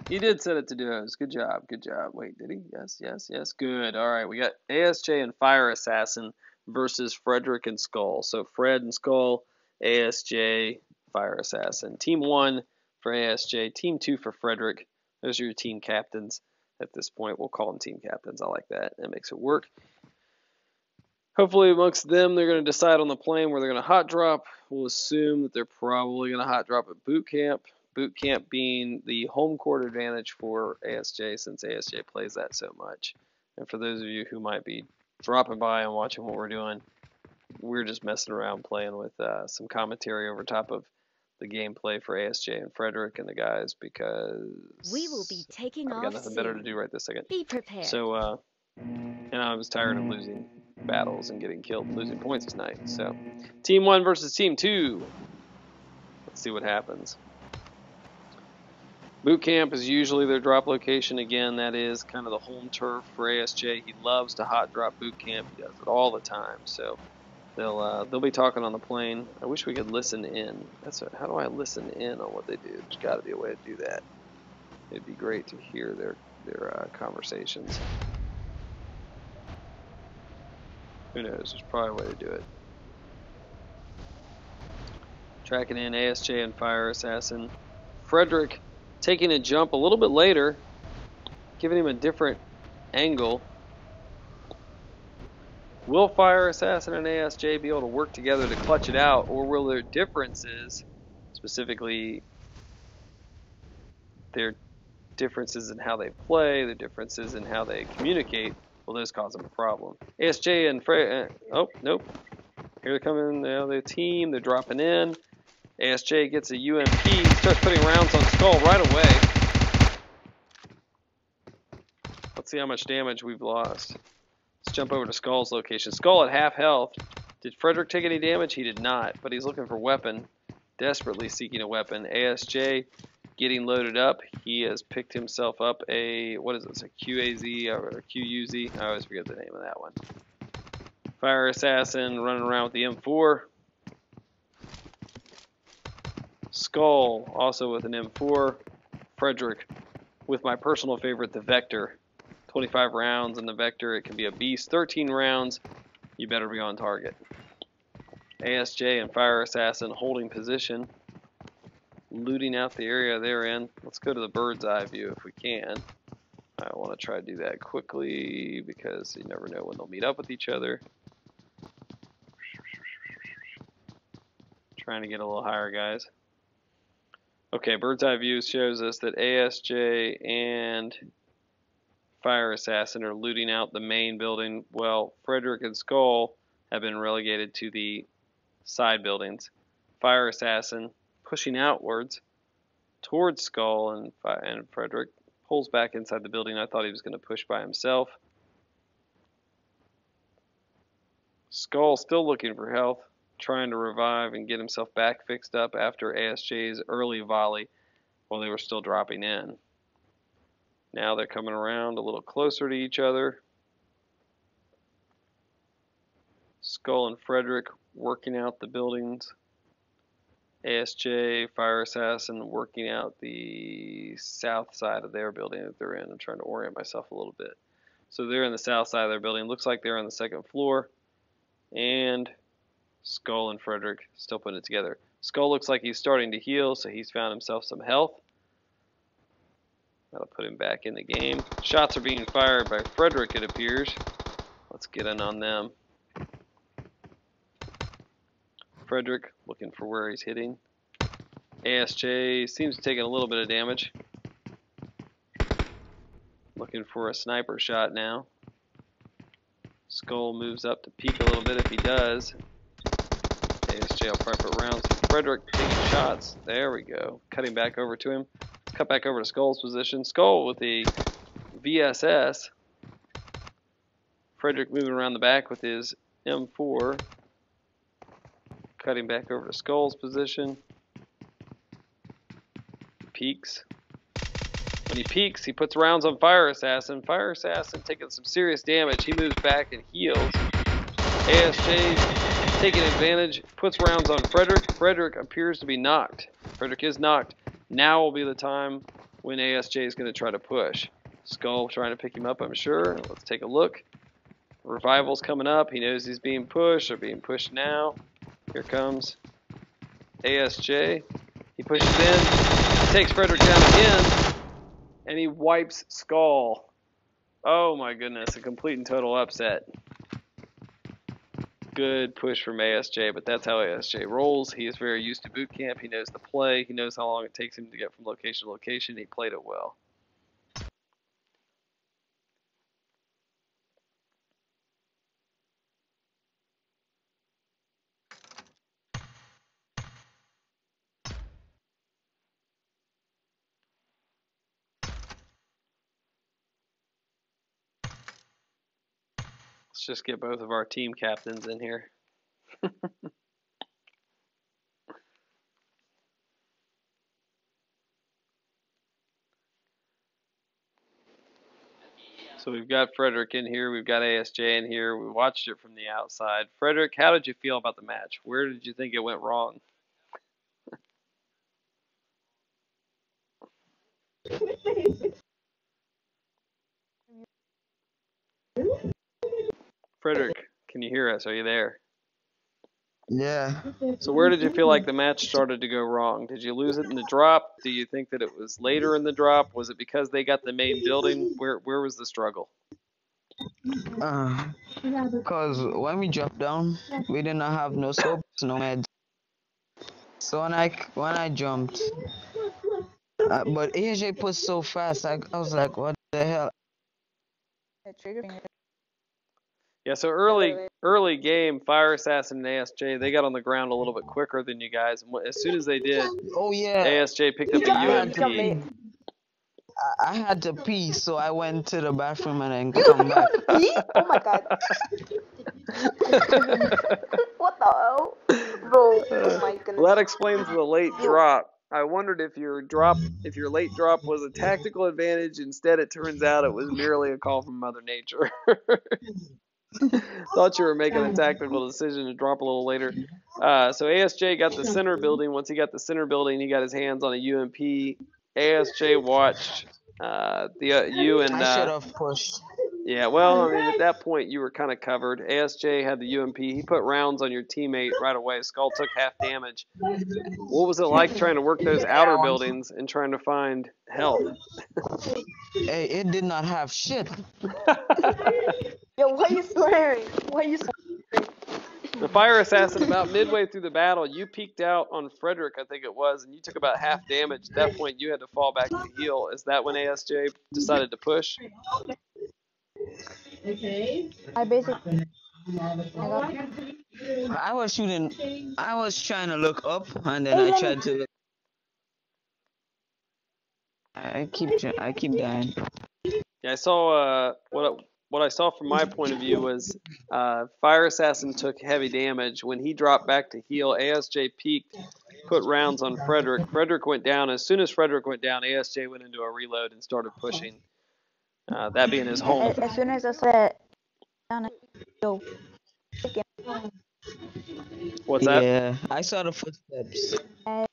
He did set it to duos. Good job. Good job. Wait, did he? Yes, yes, yes. Good. All right, we got ASJ and Fire Assassin versus Frederick and Skull. So Fred and Skull, ASJ, Fire Assassin. Team 1 for ASJ, Team 2 for Frederick. Those are your team captains. At this point, we'll call them team captains. I like that. That makes it work. Hopefully amongst them, they're going to decide on the plane where they're going to hot drop. We'll assume that they're probably going to hot drop at boot camp. Boot camp being the home court advantage for ASJ since ASJ plays that so much. And for those of you who might be dropping by and watching what we're doing, we're just messing around playing with some commentary over top of the gameplay for ASJ and Frederick and the guys because We will be taking I've off got nothing better to soon. do right this second. Be prepared. So, and I was tired of losing battles and getting killed and losing points tonight. So, Team 1 versus Team 2. Let's see what happens. Boot camp is usually their drop location. Again, that is kind of the home turf for ASJ. He loves to hot drop boot camp. He does it all the time. So they'll be talking on the plane. I wish we could listen in. How do I listen in on what they do? There's got to be a way to do that. It'd be great to hear their conversations. Who knows? There's probably a way to do it. Tracking in ASJ and Fire Assassin. Frederick taking a jump a little bit later, giving him a different angle. Will Fire Assassin and ASJ be able to work together to clutch it out, or will their differences, specifically their differences in how they play, the differences in how they communicate, well, those cause them a problem. ASJ and oh, nope. Here they come in, the team, they're dropping in. ASJ gets a UMP, starts putting rounds on Skull right away. Let's see how much damage we've lost. Let's jump over to Skull's location. Skull at half health. Did Frederick take any damage? He did not, but he's looking for a weapon, desperately seeking a weapon. ASJ getting loaded up. He has picked himself up a, what is this, a QAZ or a QUZ? I always forget the name of that one. Fire Assassin running around with the M4. Skull also with an M4. Frederick with my personal favorite, the Vector. 25 rounds in the Vector. It can be a beast. 13 rounds. You better be on target. ASJ and Fire Assassin holding position. Looting out the area they're in. Let's go to the bird's eye view if we can. I want to try to do that quickly because you never know when they'll meet up with each other. Trying to get a little higher, guys. Okay, bird's eye view shows us that ASJ and Fire Assassin are looting out the main building. Well, Frederick and Skull have been relegated to the side buildings. Fire Assassin pushing outwards towards Skull, and Frederick pulls back inside the building. I thought he was going to push by himself. Skull still looking for health, trying to revive and get himself back fixed up after ASJ's early volley while they were still dropping in. Now they're coming around a little closer to each other. Skull and Frederick working out the buildings. ASJ, Fire Assassin working out the south side of their building that they're in. I'm trying to orient myself a little bit. So they're in the south side of their building. Looks like they're on the second floor. And Skull and Frederick still putting it together. Skull looks like he's starting to heal, so he's found himself some health. That'll put him back in the game. Shots are being fired by Frederick, it appears. Let's get in on them. Frederick looking for where he's hitting. ASJ seems to be taking a little bit of damage. Looking for a sniper shot now. Skull moves up to peek a little bit if he does. ASJ will probably put rounds. Frederick taking shots. There we go. Cutting back over to him. Let's cut back over to Skull's position. Skull with the VSS. Frederick moving around the back with his M4. Cutting back over to Skull's position. Peeks. When he peeks, he puts rounds on Fire Assassin. Fire Assassin taking some serious damage. He moves back and heals. ASJ taking advantage, puts rounds on Frederick. Frederick appears to be knocked. Frederick is knocked. Now will be the time when ASJ is going to try to push. Skull trying to pick him up, I'm sure. Let's take a look. Revival's coming up. He knows he's being pushed. They're being pushed now. Here comes ASJ. He pushes in, takes Frederick down again, and he wipes Skull. Oh my goodness, a complete and total upset. Good push from ASJ, but that's how ASJ rolls. He is very used to boot camp. He knows the play. He knows how long it takes him to get from location to location. He played it well. Let's just get both of our team captains in here. So we've got Frederick in here, we've got ASJ in here, we watched it from the outside. Frederick, how did you feel about the match? Where did you think it went wrong? Frederick, can you hear us? Are you there? Yeah. So where did you feel like the match started to go wrong? Did you lose it in the drop? Do you think that it was later in the drop? Was it because they got the main building? Where was the struggle? Because when we dropped down, we did not have no scopes, no meds. So when I jumped, but AJ pushed so fast. I was like, what the hell? That trigger finger. Yeah, so early game, Fire Assassin and ASJ, they got on the ground a little bit quicker than you guys. And as soon as they did, Oh yeah, ASJ picked up a I had to UMP. pee. I had to pee, so I went to the bathroom and then come back. Oh my god. What the hell? Bro, oh my goodness. Well, that explains the late drop. I wondered if your late drop was a tactical advantage. Instead, it turns out it was merely a call from Mother Nature. Thought you were making a tactical decision to drop a little later. So ASJ got the center building. Once he got the center building, he got his hands on a UMP. ASJ watched you and. I should have pushed. Yeah, well, I mean, at that point, you were kind of covered. ASJ had the UMP. He put rounds on your teammate right away. Skull took half damage. What was it like trying to work those outer buildings and trying to find health? Hey, it did not have shit. Yo, why are you swearing? Why are you swearing? The Fire Assassin, about midway through the battle, you peeked out on Frederick, I think it was, and you took about half damage. At that point, you had to fall back to heal. Is that when ASJ decided to push? I basically. I was shooting. I was trying to look up, and then I tried to. I keep dying. Yeah, I saw what I saw from my point of view was Fire Assassin took heavy damage. When he dropped back to heal, ASJ peeked, put rounds on Frederick. Frederick went down. As soon as Frederick went down, ASJ went into a reload and started pushing. That being his home. As soon as I said, yo, What's that? Yeah, I saw the footsteps. And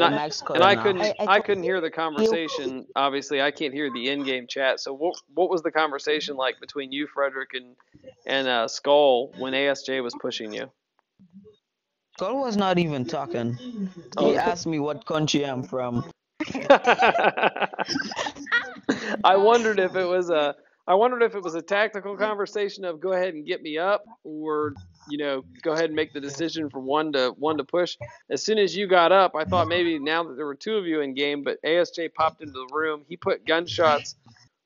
I couldn't hear the conversation. Obviously, I can't hear the in-game chat. So what was the conversation like between you, Frederick, and Skull when ASJ was pushing you? Skull was not even talking. He asked me what country I'm from. I wondered if it was a tactical conversation of go ahead and get me up, or go ahead and make the decision from one to push. As soon as you got up, I thought maybe now that there were two of you in game, but ASJ popped into the room. He put gunshots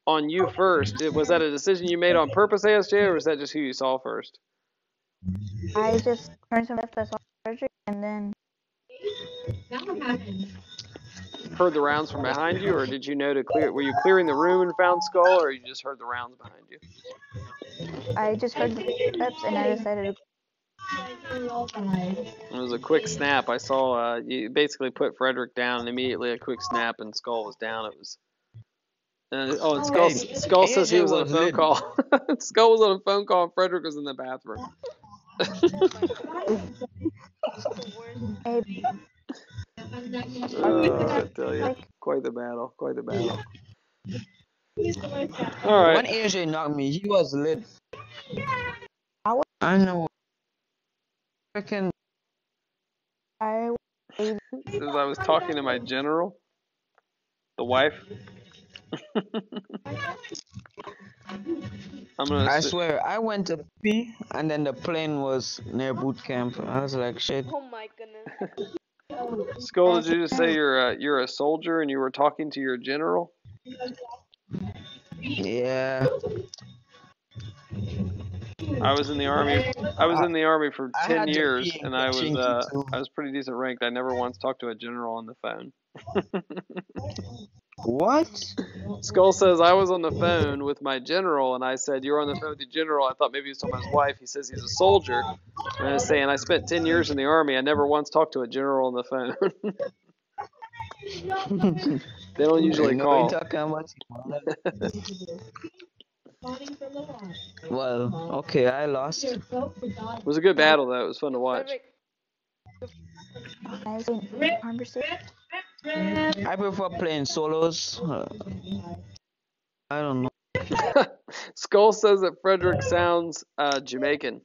on you first. Was that a decision you made on purpose, ASJ, or was that just who you saw first? I just turned to left, I saw Frederick, and then. Heard the rounds from behind you, or did you know to clear? Were you clearing the room and found Skull, or you just heard the rounds behind you? I just heard the footsteps, and I decided to. It was a quick snap. I saw you basically put Frederick down, and immediately a quick snap, and Skull was down. It was. And Skull says he was on a phone call. Skull was on a phone call, and Frederick was in the bathroom. I tell you, quite the battle. All right. When AJ knocked me, he was lit. I know. Freaking. As I was talking to my general, the wife. I swear, I went to pee, and then the plane was near boot camp. I was like, shit. Oh my goodness. Skull, did you just say you're a soldier and you were talking to your general? Yeah. I was in the army. I was in the army for 10 years, and I was pretty decent ranked. I never once talked to a general on the phone. What? Skull says I was on the phone with my general, and I said, "You're on the phone with your general." I thought maybe he was talking about his wife. He says he's a soldier, and I was saying I spent 10 years in the army. I never once talked to a general on the phone. They don't usually call. Well, okay, I lost. It was a good battle, though. It was fun to watch. I prefer playing solos. I don't know. Skull says that Frederick sounds Jamaican.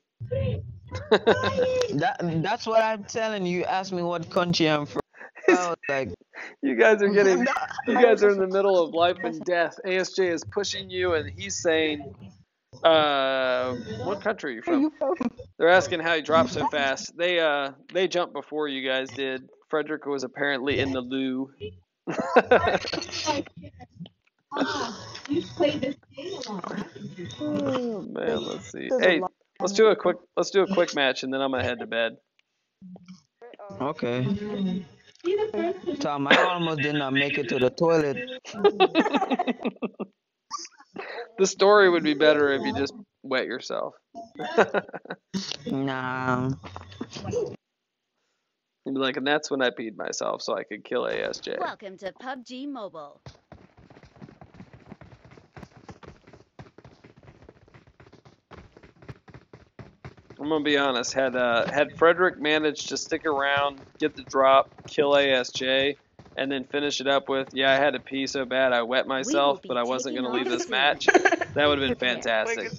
That's what I'm telling you. Ask me what country I'm from. I was like, you guys are in the middle of life and death. ASJ is pushing you, and he's saying, what country are you from? They're asking how you dropped so fast. They jumped before you guys did. Frederick was apparently in the loo. Oh man, let's see. Hey, let's do a quick match and then I'm gonna head to bed. Okay. Tom, I almost did not make it to the toilet. The story would be better if you just wet yourself. Nah. You'd be like, and that's when I peed myself so I could kill ASJ. Welcome to PUBG Mobile. I'm gonna be honest. Had Frederick managed to stick around, get the drop, kill ASJ, and then finish it up with, yeah, I had to pee so bad I wet myself, but I wasn't gonna leave this match. That would have been fantastic.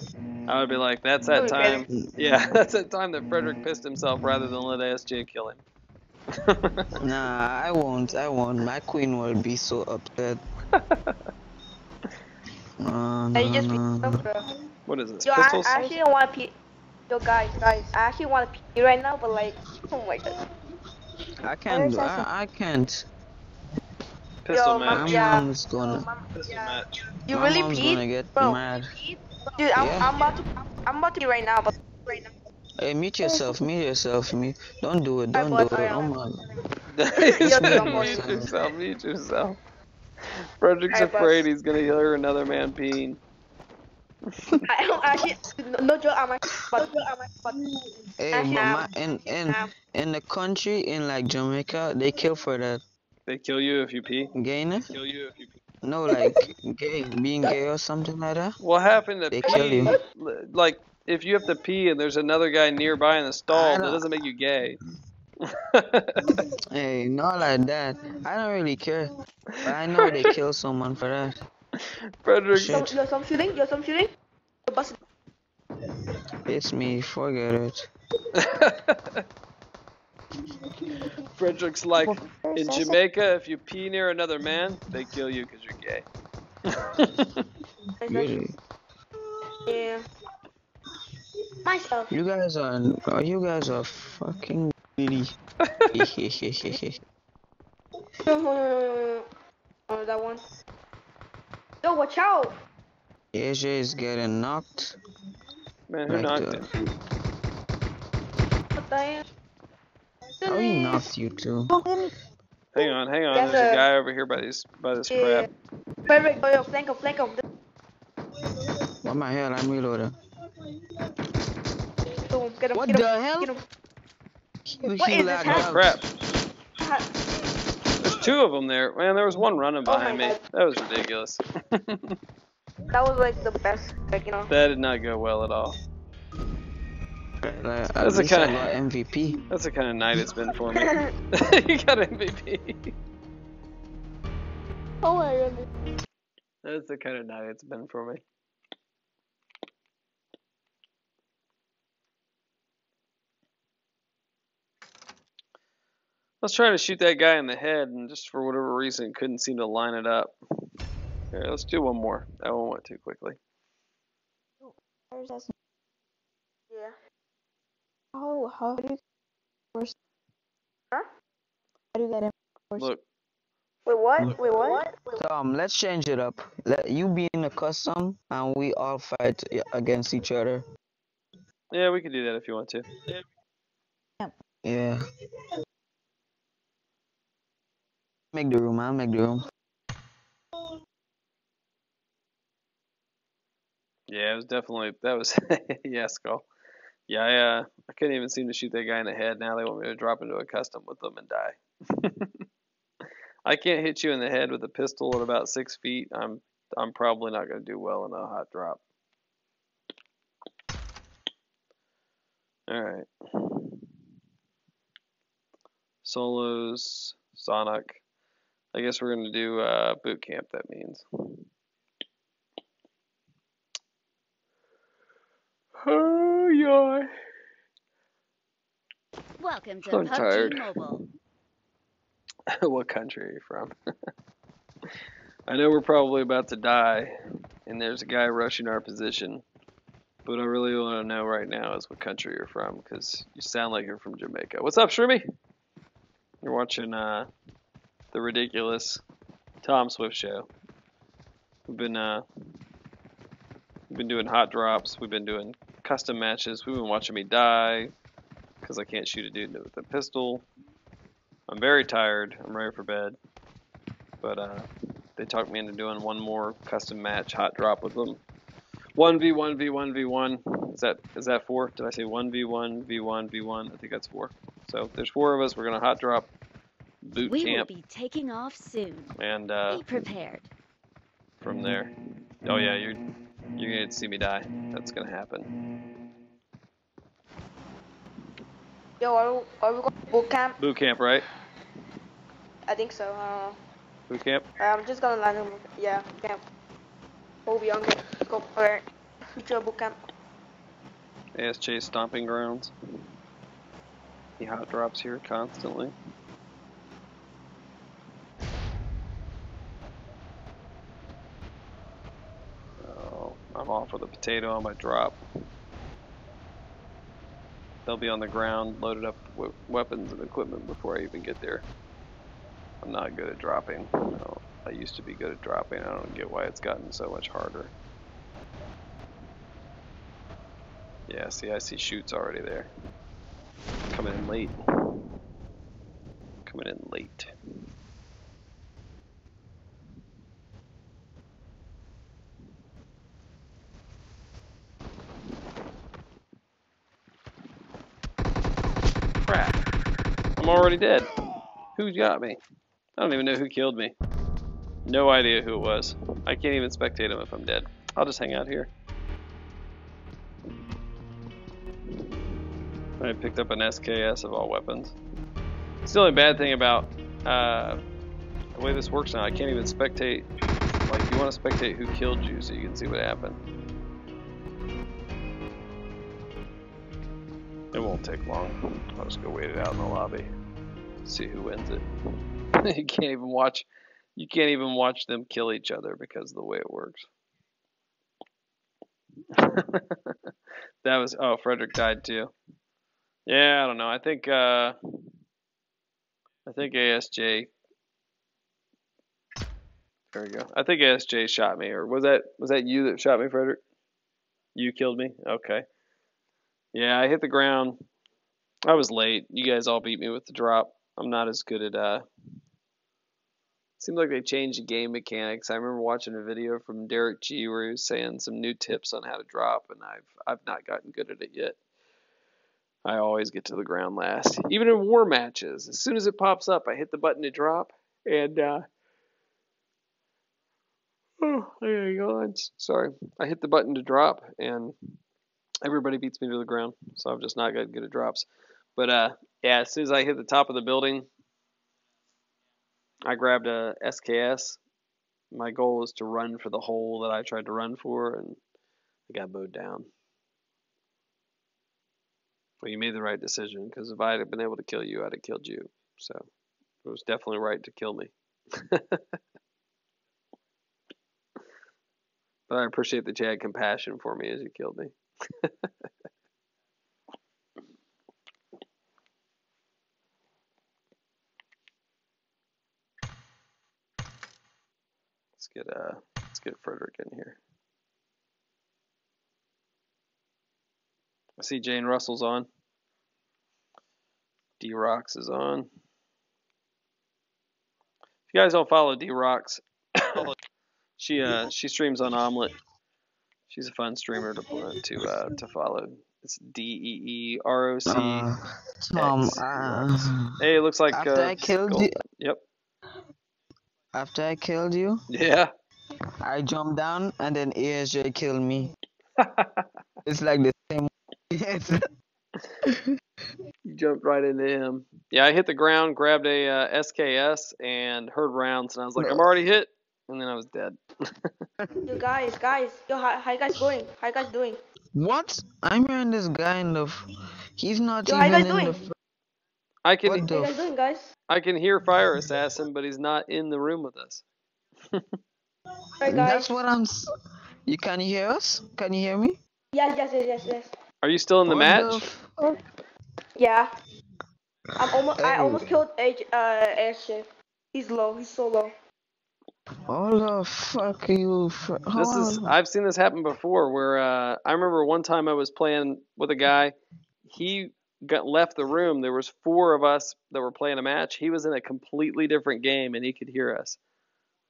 I would be like, that's that time. Yeah, that's that time that Frederick pissed himself rather than let ASJ kill him. Nah, I won't. My queen will be so upset. No. What is this? Yo, Pistols? I actually don't want to pee. Yo, guys, I actually want to pee right now, but like, oh my god. I can't. I can't. Pistol Yo, match. My mom's gonna. Pistol match. You My really mom's peed? gonna get Bro, mad. dude, Yeah. I'm about to pee right now, but Hey, mute yourself. Don't do it. Alright, Don't do boy, it. alright. Oh my. Mute yourself. Frederick's Alright, boss. afraid he's gonna hear another man peeing. I don't actually, no joke, but Hey, actually, but in the country in like Jamaica, they kill for that. They kill you if you pee? Gayness? No, like being gay or something like that. What happened to They pee? kill you. Like, if you have to pee and there's another guy nearby in the I stall, that don't- doesn't make you gay. Hey, not like that. I don't really care. But I know they kill someone for that. Frederick, Shit. some shooting. The bus. It's me. Forget it. Frederick's like, in Jamaica, if you pee near another man, they kill you because you're gay. Really? Yeah. Myself. You guys are fucking greedy. Oh, that one. Yo, watch out. AJ is getting knocked. Man, who Like knocked the- him? What the hell? How he knocked you too? Hang on. Yes, There's a sir. guy over here by this crab. Perfect. Yo, flank him. What my hell? I'm reloading. Boom, get him. What Get him. the hell? Get him. What What is this lagged Oh, out. crap. There's two of them there. Man, there was one running behind me. God. That was ridiculous. That was like the best, like, you know. That did not go well at all. Like, That's at the least I kinda- got MVP. That's the kind of night it's been for me. You got MVP. Oh my goodness. That's the kind of night it's been for me. I was trying to shoot that guy in the head and just for whatever reason couldn't seem to line it up. Here, let's do one more. That one went too quickly. Yeah. How do you first? Huh? How do you get him first? Look, Wait, what? Tom, let's change it up. Let you be in a custom and we all fight against each other. yeah, we could do that if you want to. Yeah. Make the room. I'll make the room. Yeah, it was definitely, that was, yeah, Skull. Yeah, I couldn't even seem to shoot that guy in the head. Now they want me to drop into a custom with them and die. I can't hit you in the head with a pistol at about 6 feet. I'm probably not going to do well in a hot drop. All right. Solos, Sonic. I guess we're going to do boot camp, that means. Oh, yeah. Welcome to I'm PUBG tired. Mobile. What country are you from? I know we're probably about to die, and there's a guy rushing our position. But I really want to know right now is what country you're from, because you sound like you're from Jamaica. What's up, Shroomy? You're watching the ridiculous TomASwift show. We've been doing hot drops. We've been doing custom matches. We've been watching me die because I can't shoot a dude with a pistol. I'm very tired. I'm ready for bed. But they talked me into doing one more custom match hot drop with them. 1v1 v1 v1. Is that 4? Did I say 1v1 v1 v1? I think that's 4. So there's 4 of us. We're gonna hot drop boot We camp. will be taking off soon. And Be prepared. from there. Oh yeah, you're gonna see me die. That's gonna happen. Yo, are we going to boot camp? Boot camp, right? I think so. I don't know. Boot camp. I'm just gonna land him. Yeah, camp. We'll be on it. Go. Alright. Future boot camp. ASJ stomping grounds. He hot drops here constantly. Oh, I'm off with a potato on my drop. They'll be on the ground, loaded up with weapons and equipment before I even get there. I'm not good at dropping. No, I used to be good at dropping. I don't get why it's gotten so much harder. Yeah, see, I see shoots already there. Coming in late. Coming in late. Crap. I'm already dead. Who got me? I don't even know who killed me. No idea who it was. I can't even spectate him if I'm dead. I'll just hang out here. I picked up an SKS of all weapons. It's the only bad thing about the way this works now. I can't even spectate. Like, you want to spectate who killed you so you can see what happened. It won't take long. I'll just go wait it out in the lobby. See who wins it. You can't even watch. You can't even watch them kill each other because of the way it works. That was. Oh, Frederick died too. Yeah, I don't know. I think ASJ. There we go. I think ASJ shot me, or was that you that shot me, Frederick? You killed me. Okay. Yeah, I hit the ground. I was late. You guys all beat me with the drop. I'm not as good at Seems like they changed the game mechanics. I remember watching a video from Derek G where he was saying some new tips on how to drop, and I've not gotten good at it yet. I always get to the ground last. Even in war matches, as soon as it pops up, I hit the button to drop, and oh, there you go. Sorry, I hit the button to drop, and everybody beats me to the ground. So I've just not got good at drops. But yeah, as soon as I hit the top of the building, I grabbed a SKS. My goal was to run for the hole that I tried to run for, and I got mowed down. Well, you made the right decision, because if I had been able to kill you, I'd have killed you. So it was definitely right to kill me. But I appreciate that you had compassion for me as you killed me. Let's get Frederick in here. I see Jane Russell's on. D-Rox is on. If you guys don't follow D-Rox, she streams on Omelet. She's a fun streamer to follow. It's DEEROC. Tom, hey, it looks like after I killed you. Yep. After I killed you. Yeah. I jumped down and then ASJ killed me. It's like the same. You jumped right into him. Yeah, I hit the ground, grabbed a SKS, and heard rounds, and I was like, I'm already hit, and then I was dead. You guys, yo, how you guys going? How you guys doing? What? I'm hearing this guy in the. He's not Yo, how even you guys in doing? the. I can. What How you guys doing, guys? I can hear Fire Assassin, but he's not in the room with us. Alright, guys. That's what I'm. You can hear us? Can you hear me? Yes. Are you still in the What match? the Yeah. I Hey, almost killed SJ. He's low. He's so low. all the fuck you. I've seen this happen before where I remember one time I was playing with a guy. He got left the room. There was 4 of us that were playing a match. He was in a completely different game and he could hear us.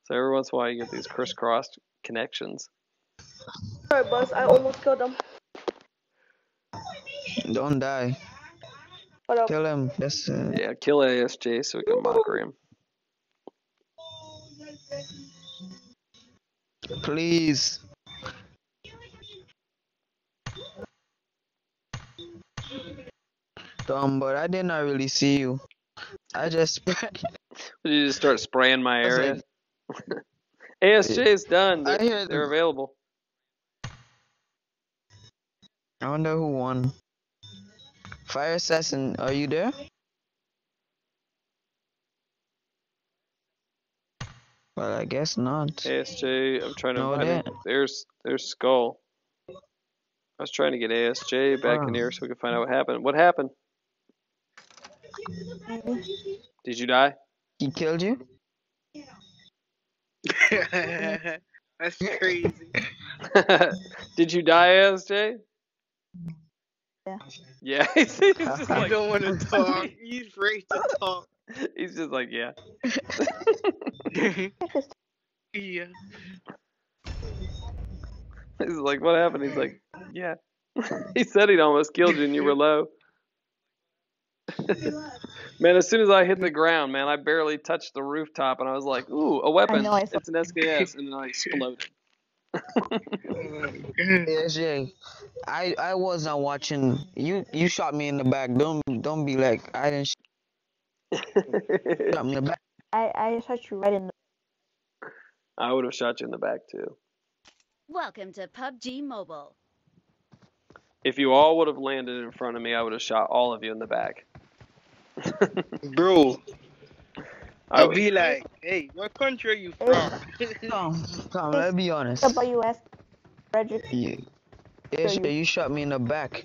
So every once in a while you get these crisscrossed connections. Sorry, Buzz. I almost killed him. Don't die. What up? Kill him. That's Yeah, kill ASJ so we can mockery him. please. But I did not really see you. I just. Did you just start spraying my was area? like, ASJ's done. I hear They're them. available. I wonder who won. Fire Assassin, are you there? Well, I guess not. ASJ, I'm trying to No, invite him. There's Skull. I was trying to get ASJ back in here so we could find out what happened. What happened? Did you die? He killed you? That's crazy. Did you die, ASJ? Yeah. Yeah, he's just He like, don't want to talk. He's afraid to talk. he's just like, yeah. Yeah. He's like, what happened? He's like, yeah. He said he'd almost killed you and you were low. Man, as soon as I hit the ground, man, I barely touched the rooftop and I was like, ooh, a weapon. I know, I saw- It's an SKS. And then I exploded. ASJ, I was not watching. You shot me in the back. Don't be like I didn't shot me in the back. I shot you right in the. I would have shot you in the back too. Welcome to PUBG Mobile. If you all would have landed in front of me, I would have shot all of you in the back. Bro, I I'll would, be like, hey, what country are you from? Come, let's be honest. What about you, ask Frederick? ASJ, you shot me in the back.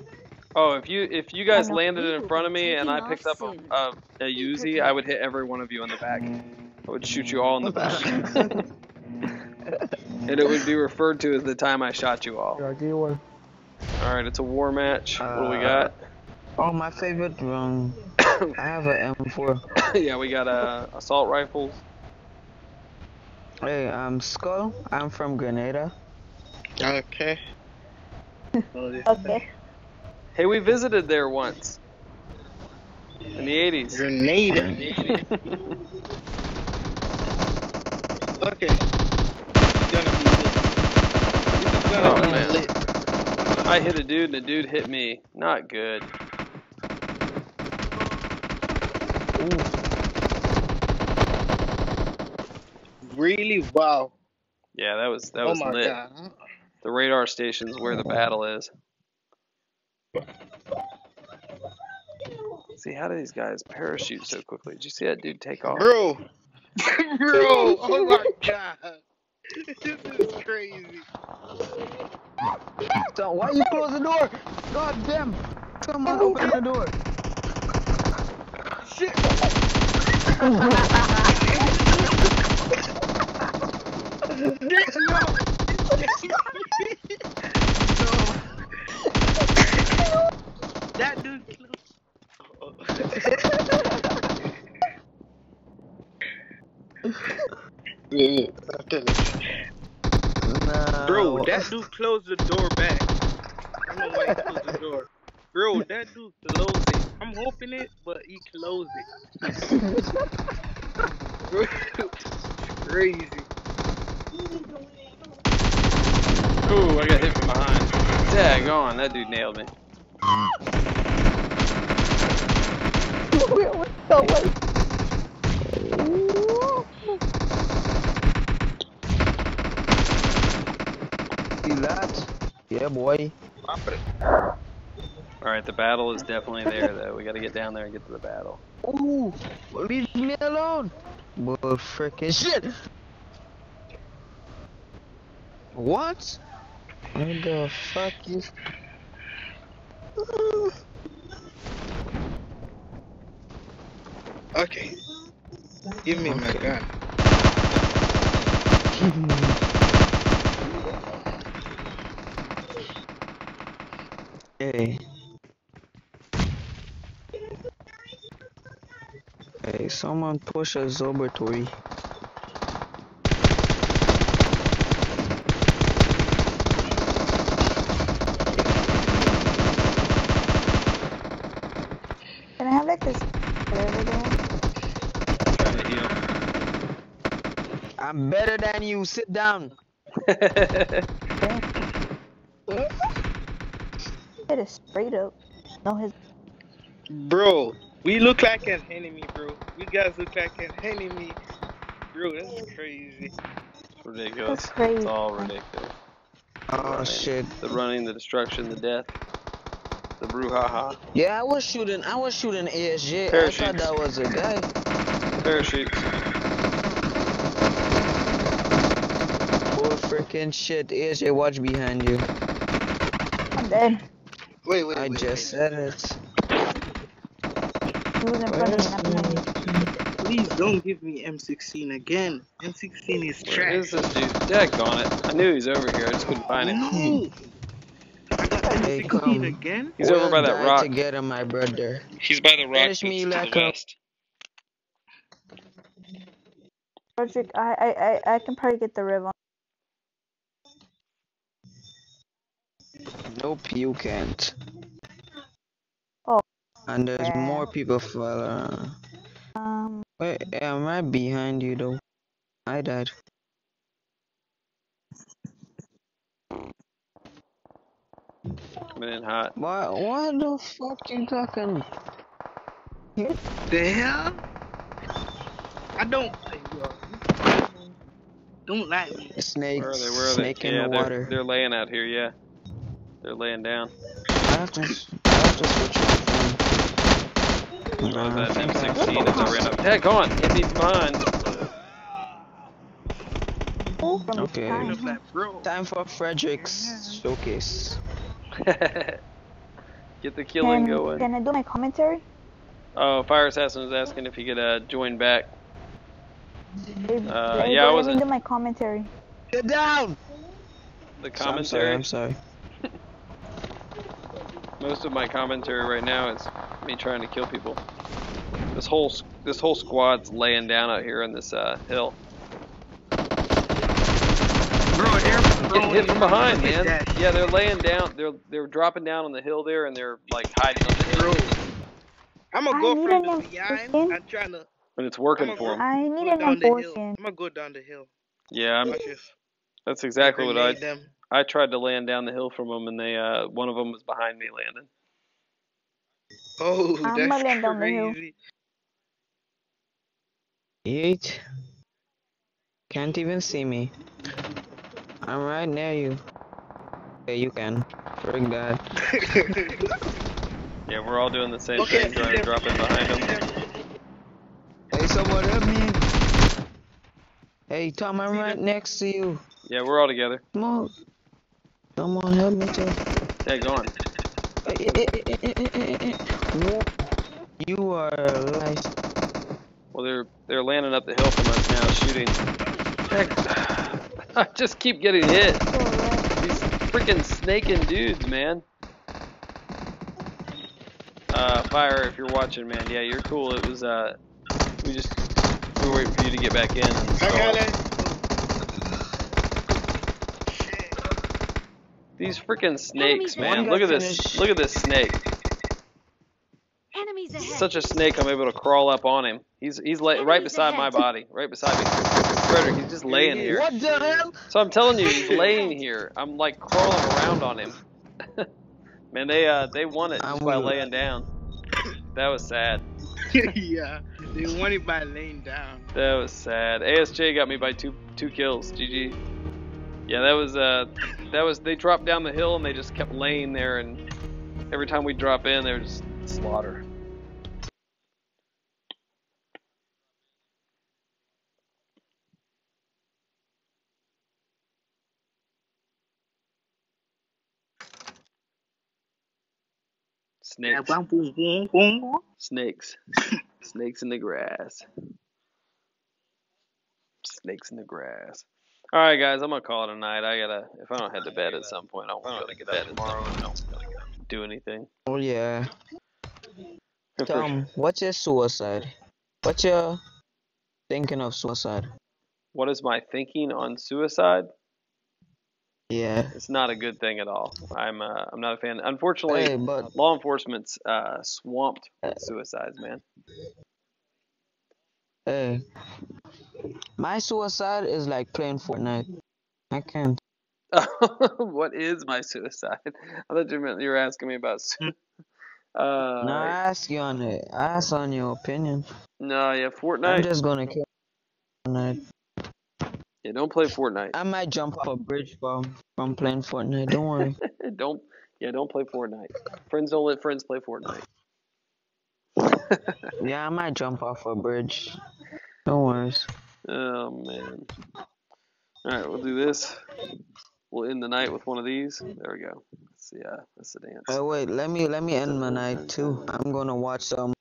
oh, if you guys know. landed We in will front be of me and I taking picked off up soon. a Uzi, I would hit every one of you in the back. I would shoot you all in the back. And it would be referred to as the time I shot you all. Alright, it's a war match. What do we got? Oh, my favorite room. I have an M4. Yeah, we got assault rifles. Hey, Skull. I'm from Grenada. Okay. Okay. Hey, we visited there once. In the 80s. Grenada. Okay. It's gonna be lit. It's gonna Oh, be man. lit. I hit a dude and a dude hit me. Not good. Really? Wow. Yeah, that was Oh my lit. god. The radar station's where the battle is. See, how do these guys parachute so quickly? Did you see that dude take off? Bro. Bro. Oh my god. This is crazy. So why you close the door? God damn! Someone open the door. Shit. That dude Nah. Bro, that dude closed the door back. I don't know why he closed the door. Bro, that dude closed it. I'm hoping it, but he closed it. Bro, crazy. Ooh, I got hit from behind. Daggone, that dude nailed me. See that? Yeah, boy. Alright, the battle is definitely there, though. We gotta get down there and get to the battle. Ooh, leave me alone. Bull freaking shit. What? What the fuck is? Okay, give me my Okay. gun. Hey, hey, someone push a Zobertory. Can I have like this over there? Trying to heal. I'm better than you. Sit down. Dang, it is straight up. No, his Bro, we look like an enemy, bro. You guys look like an enemy. Bro, that's crazy. It's ridiculous. that's crazy. It's all ridiculous. The Oh running, shit. the running, the destruction, the death, the brouhaha. Yeah, I was shooting ASJ. I Parachutes. thought that was a guy. Parachutes. Oh freaking shit. ASJ, watch behind you. I'm dead. Wait, I just said it. He was in front of me, not behind me. Please don't give me M16 again. M16 is Where trash. is this dude? Daggone it. I knew he was over here. I just couldn't find him. No! I got Hey, M16 come. again? He's over by We'll that die rock. together, my brother. He's by the rock Finish that's me to the like a... west. Frederick, I can probably get the riv on. Nope, you can't. Oh, And there's yeah. more people following. Wait, am I behind you though? I died. Coming in hot. What the fuck you talking? The hell? I don't. Don't like me. Snakes, Where are they? Where are they? snake in Yeah, the water. they're laying out here. Yeah, they're laying down. I have to switch my phone. Where's I that think M16 as I ran up? Daggone! Hit me behind. From Okay. behind, huh? Bro. Time for Frederick's showcase. Get the killing going. Can I do my commentary? Oh, Fire Assassin was asking if he could join back. Hey, Yeah, I let me wasn't. do my commentary. Get down! The commentary. I'm sorry. Most of my commentary right now is me trying to kill people. This whole squad's laying down out here on this hill. Bro, they're Getting hit from behind, man. That. Yeah, they're laying down. They're dropping down on the hill there, and they're like hiding on the hill. I'm gonna I go need from an the behind. M16. I'm trying to. But it's working for them. I need Go an down the hill. M14. I'm gonna go down the hill. Yeah, Watch this. that's exactly what I. Them. I tried to land down the hill from them, and they one of them was behind me landing. Oh, I'm gonna land that's down the hill. crazy. 8. Can't even see me. I'm right near you. Yeah, you can. Frig that. Yeah, we're all doing the same thing, trying to drop in behind them. Hey, someone help me. Hey, Tom, I'm right next to you. Yeah, we're all together. Come on. Someone help me too. Yeah, go on. You are nice. Well, they're landing up the hill from us now, shooting. Heck, I just keep getting hit. These freaking snaking dudes, man. Fire, if you're watching, man, yeah, you're cool. It was we were waiting for you to get back in and stall. These freaking snakes, man. Look at this. Look at this snake. Enemies ahead. Such a snake, I'm able to crawl up on him. He's right beside my body, right beside me. Frederick, he's just laying here. What the hell? So I'm telling you, he's laying here. I'm like crawling around on him. Man, they won it just by laying down. That was sad. Yeah, they won it by laying down. That was sad. ASJ got me by two kills. GG. Yeah, that was they dropped down the hill and they just kept laying there, and every time we drop in, they were just slaughter. Snakes. Snakes. Snakes in the grass. Snakes in the grass. All right, guys, I'm gonna call it a night. If I don't head to bed at some point, I won't be able to get up tomorrow and do anything. Oh yeah. For- Tom, what's your suicide? What's your thinking of suicide? What is my thinking on suicide? Yeah. It's not a good thing at all. I'm not a fan. Unfortunately, Hey, but law enforcement's swamped with suicides, man. hey, my suicide is like playing Fortnite. I can't. What is my suicide? I thought you were asking me about. No, I ask you on it. I ask on your opinion. No, yeah, I'm Fortnite. just gonna kill Fortnite. Yeah, don't play Fortnite. I might jump off a bridge from playing Fortnite. Don't worry. Don't play Fortnite. Friends don't let friends play Fortnite. Yeah, I might jump off a bridge. No worries. Oh man. All right, we'll do this. We'll end the night with one of these. There we go. That's the dance. Oh wait, let me end my night too. I'm gonna watch some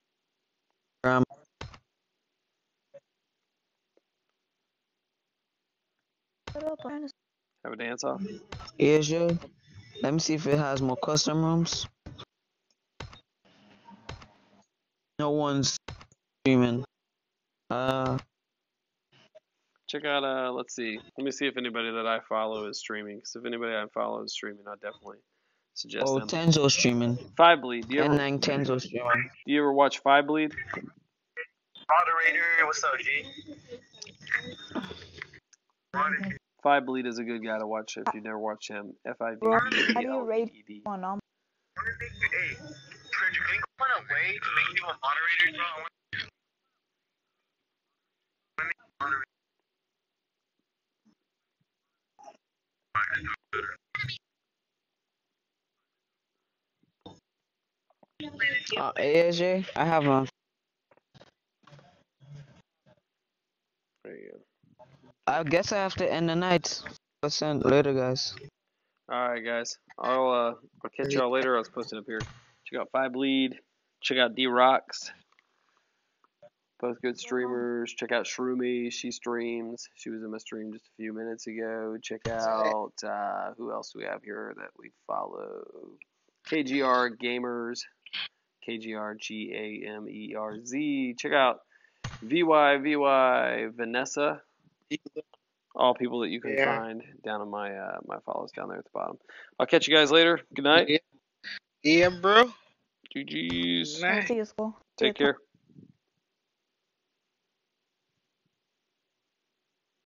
drama. Have a dance off. Asia. Let me see if it has more custom rooms. No one's streaming. Check out. Let's see. Let me see if anybody that I follow is streaming. Because if anybody I follow is streaming, I definitely suggest them. Tenzo streaming. Five Bleed. Do you ever Tenzo streaming. Do you ever watch Five Bleed? Moderator, what's up, G? Five Bleed is a good guy to watch if you've never watched him. How do you rate FIVBLEED. on Hey, Frederick, can you find a way to make people moderators, bro? AJ, I have a. There you go. I guess I have to end the night. % later, guys. All right, guys. I'll catch y'all later. I was posting up here. Check out Five Bleed. Check out D-Rocks. Both good streamers. Check out Shroomy. She streams. She was in my stream just a few minutes ago. Check out who else do we have here that we follow? KGR Gamers. KGRGAMERZ. Check out VY Vanessa. All people that you can find down on my my follows down there at the bottom. I'll catch you guys later. Good night. Yeah, bro. GG's. Night. See you, school. Take care.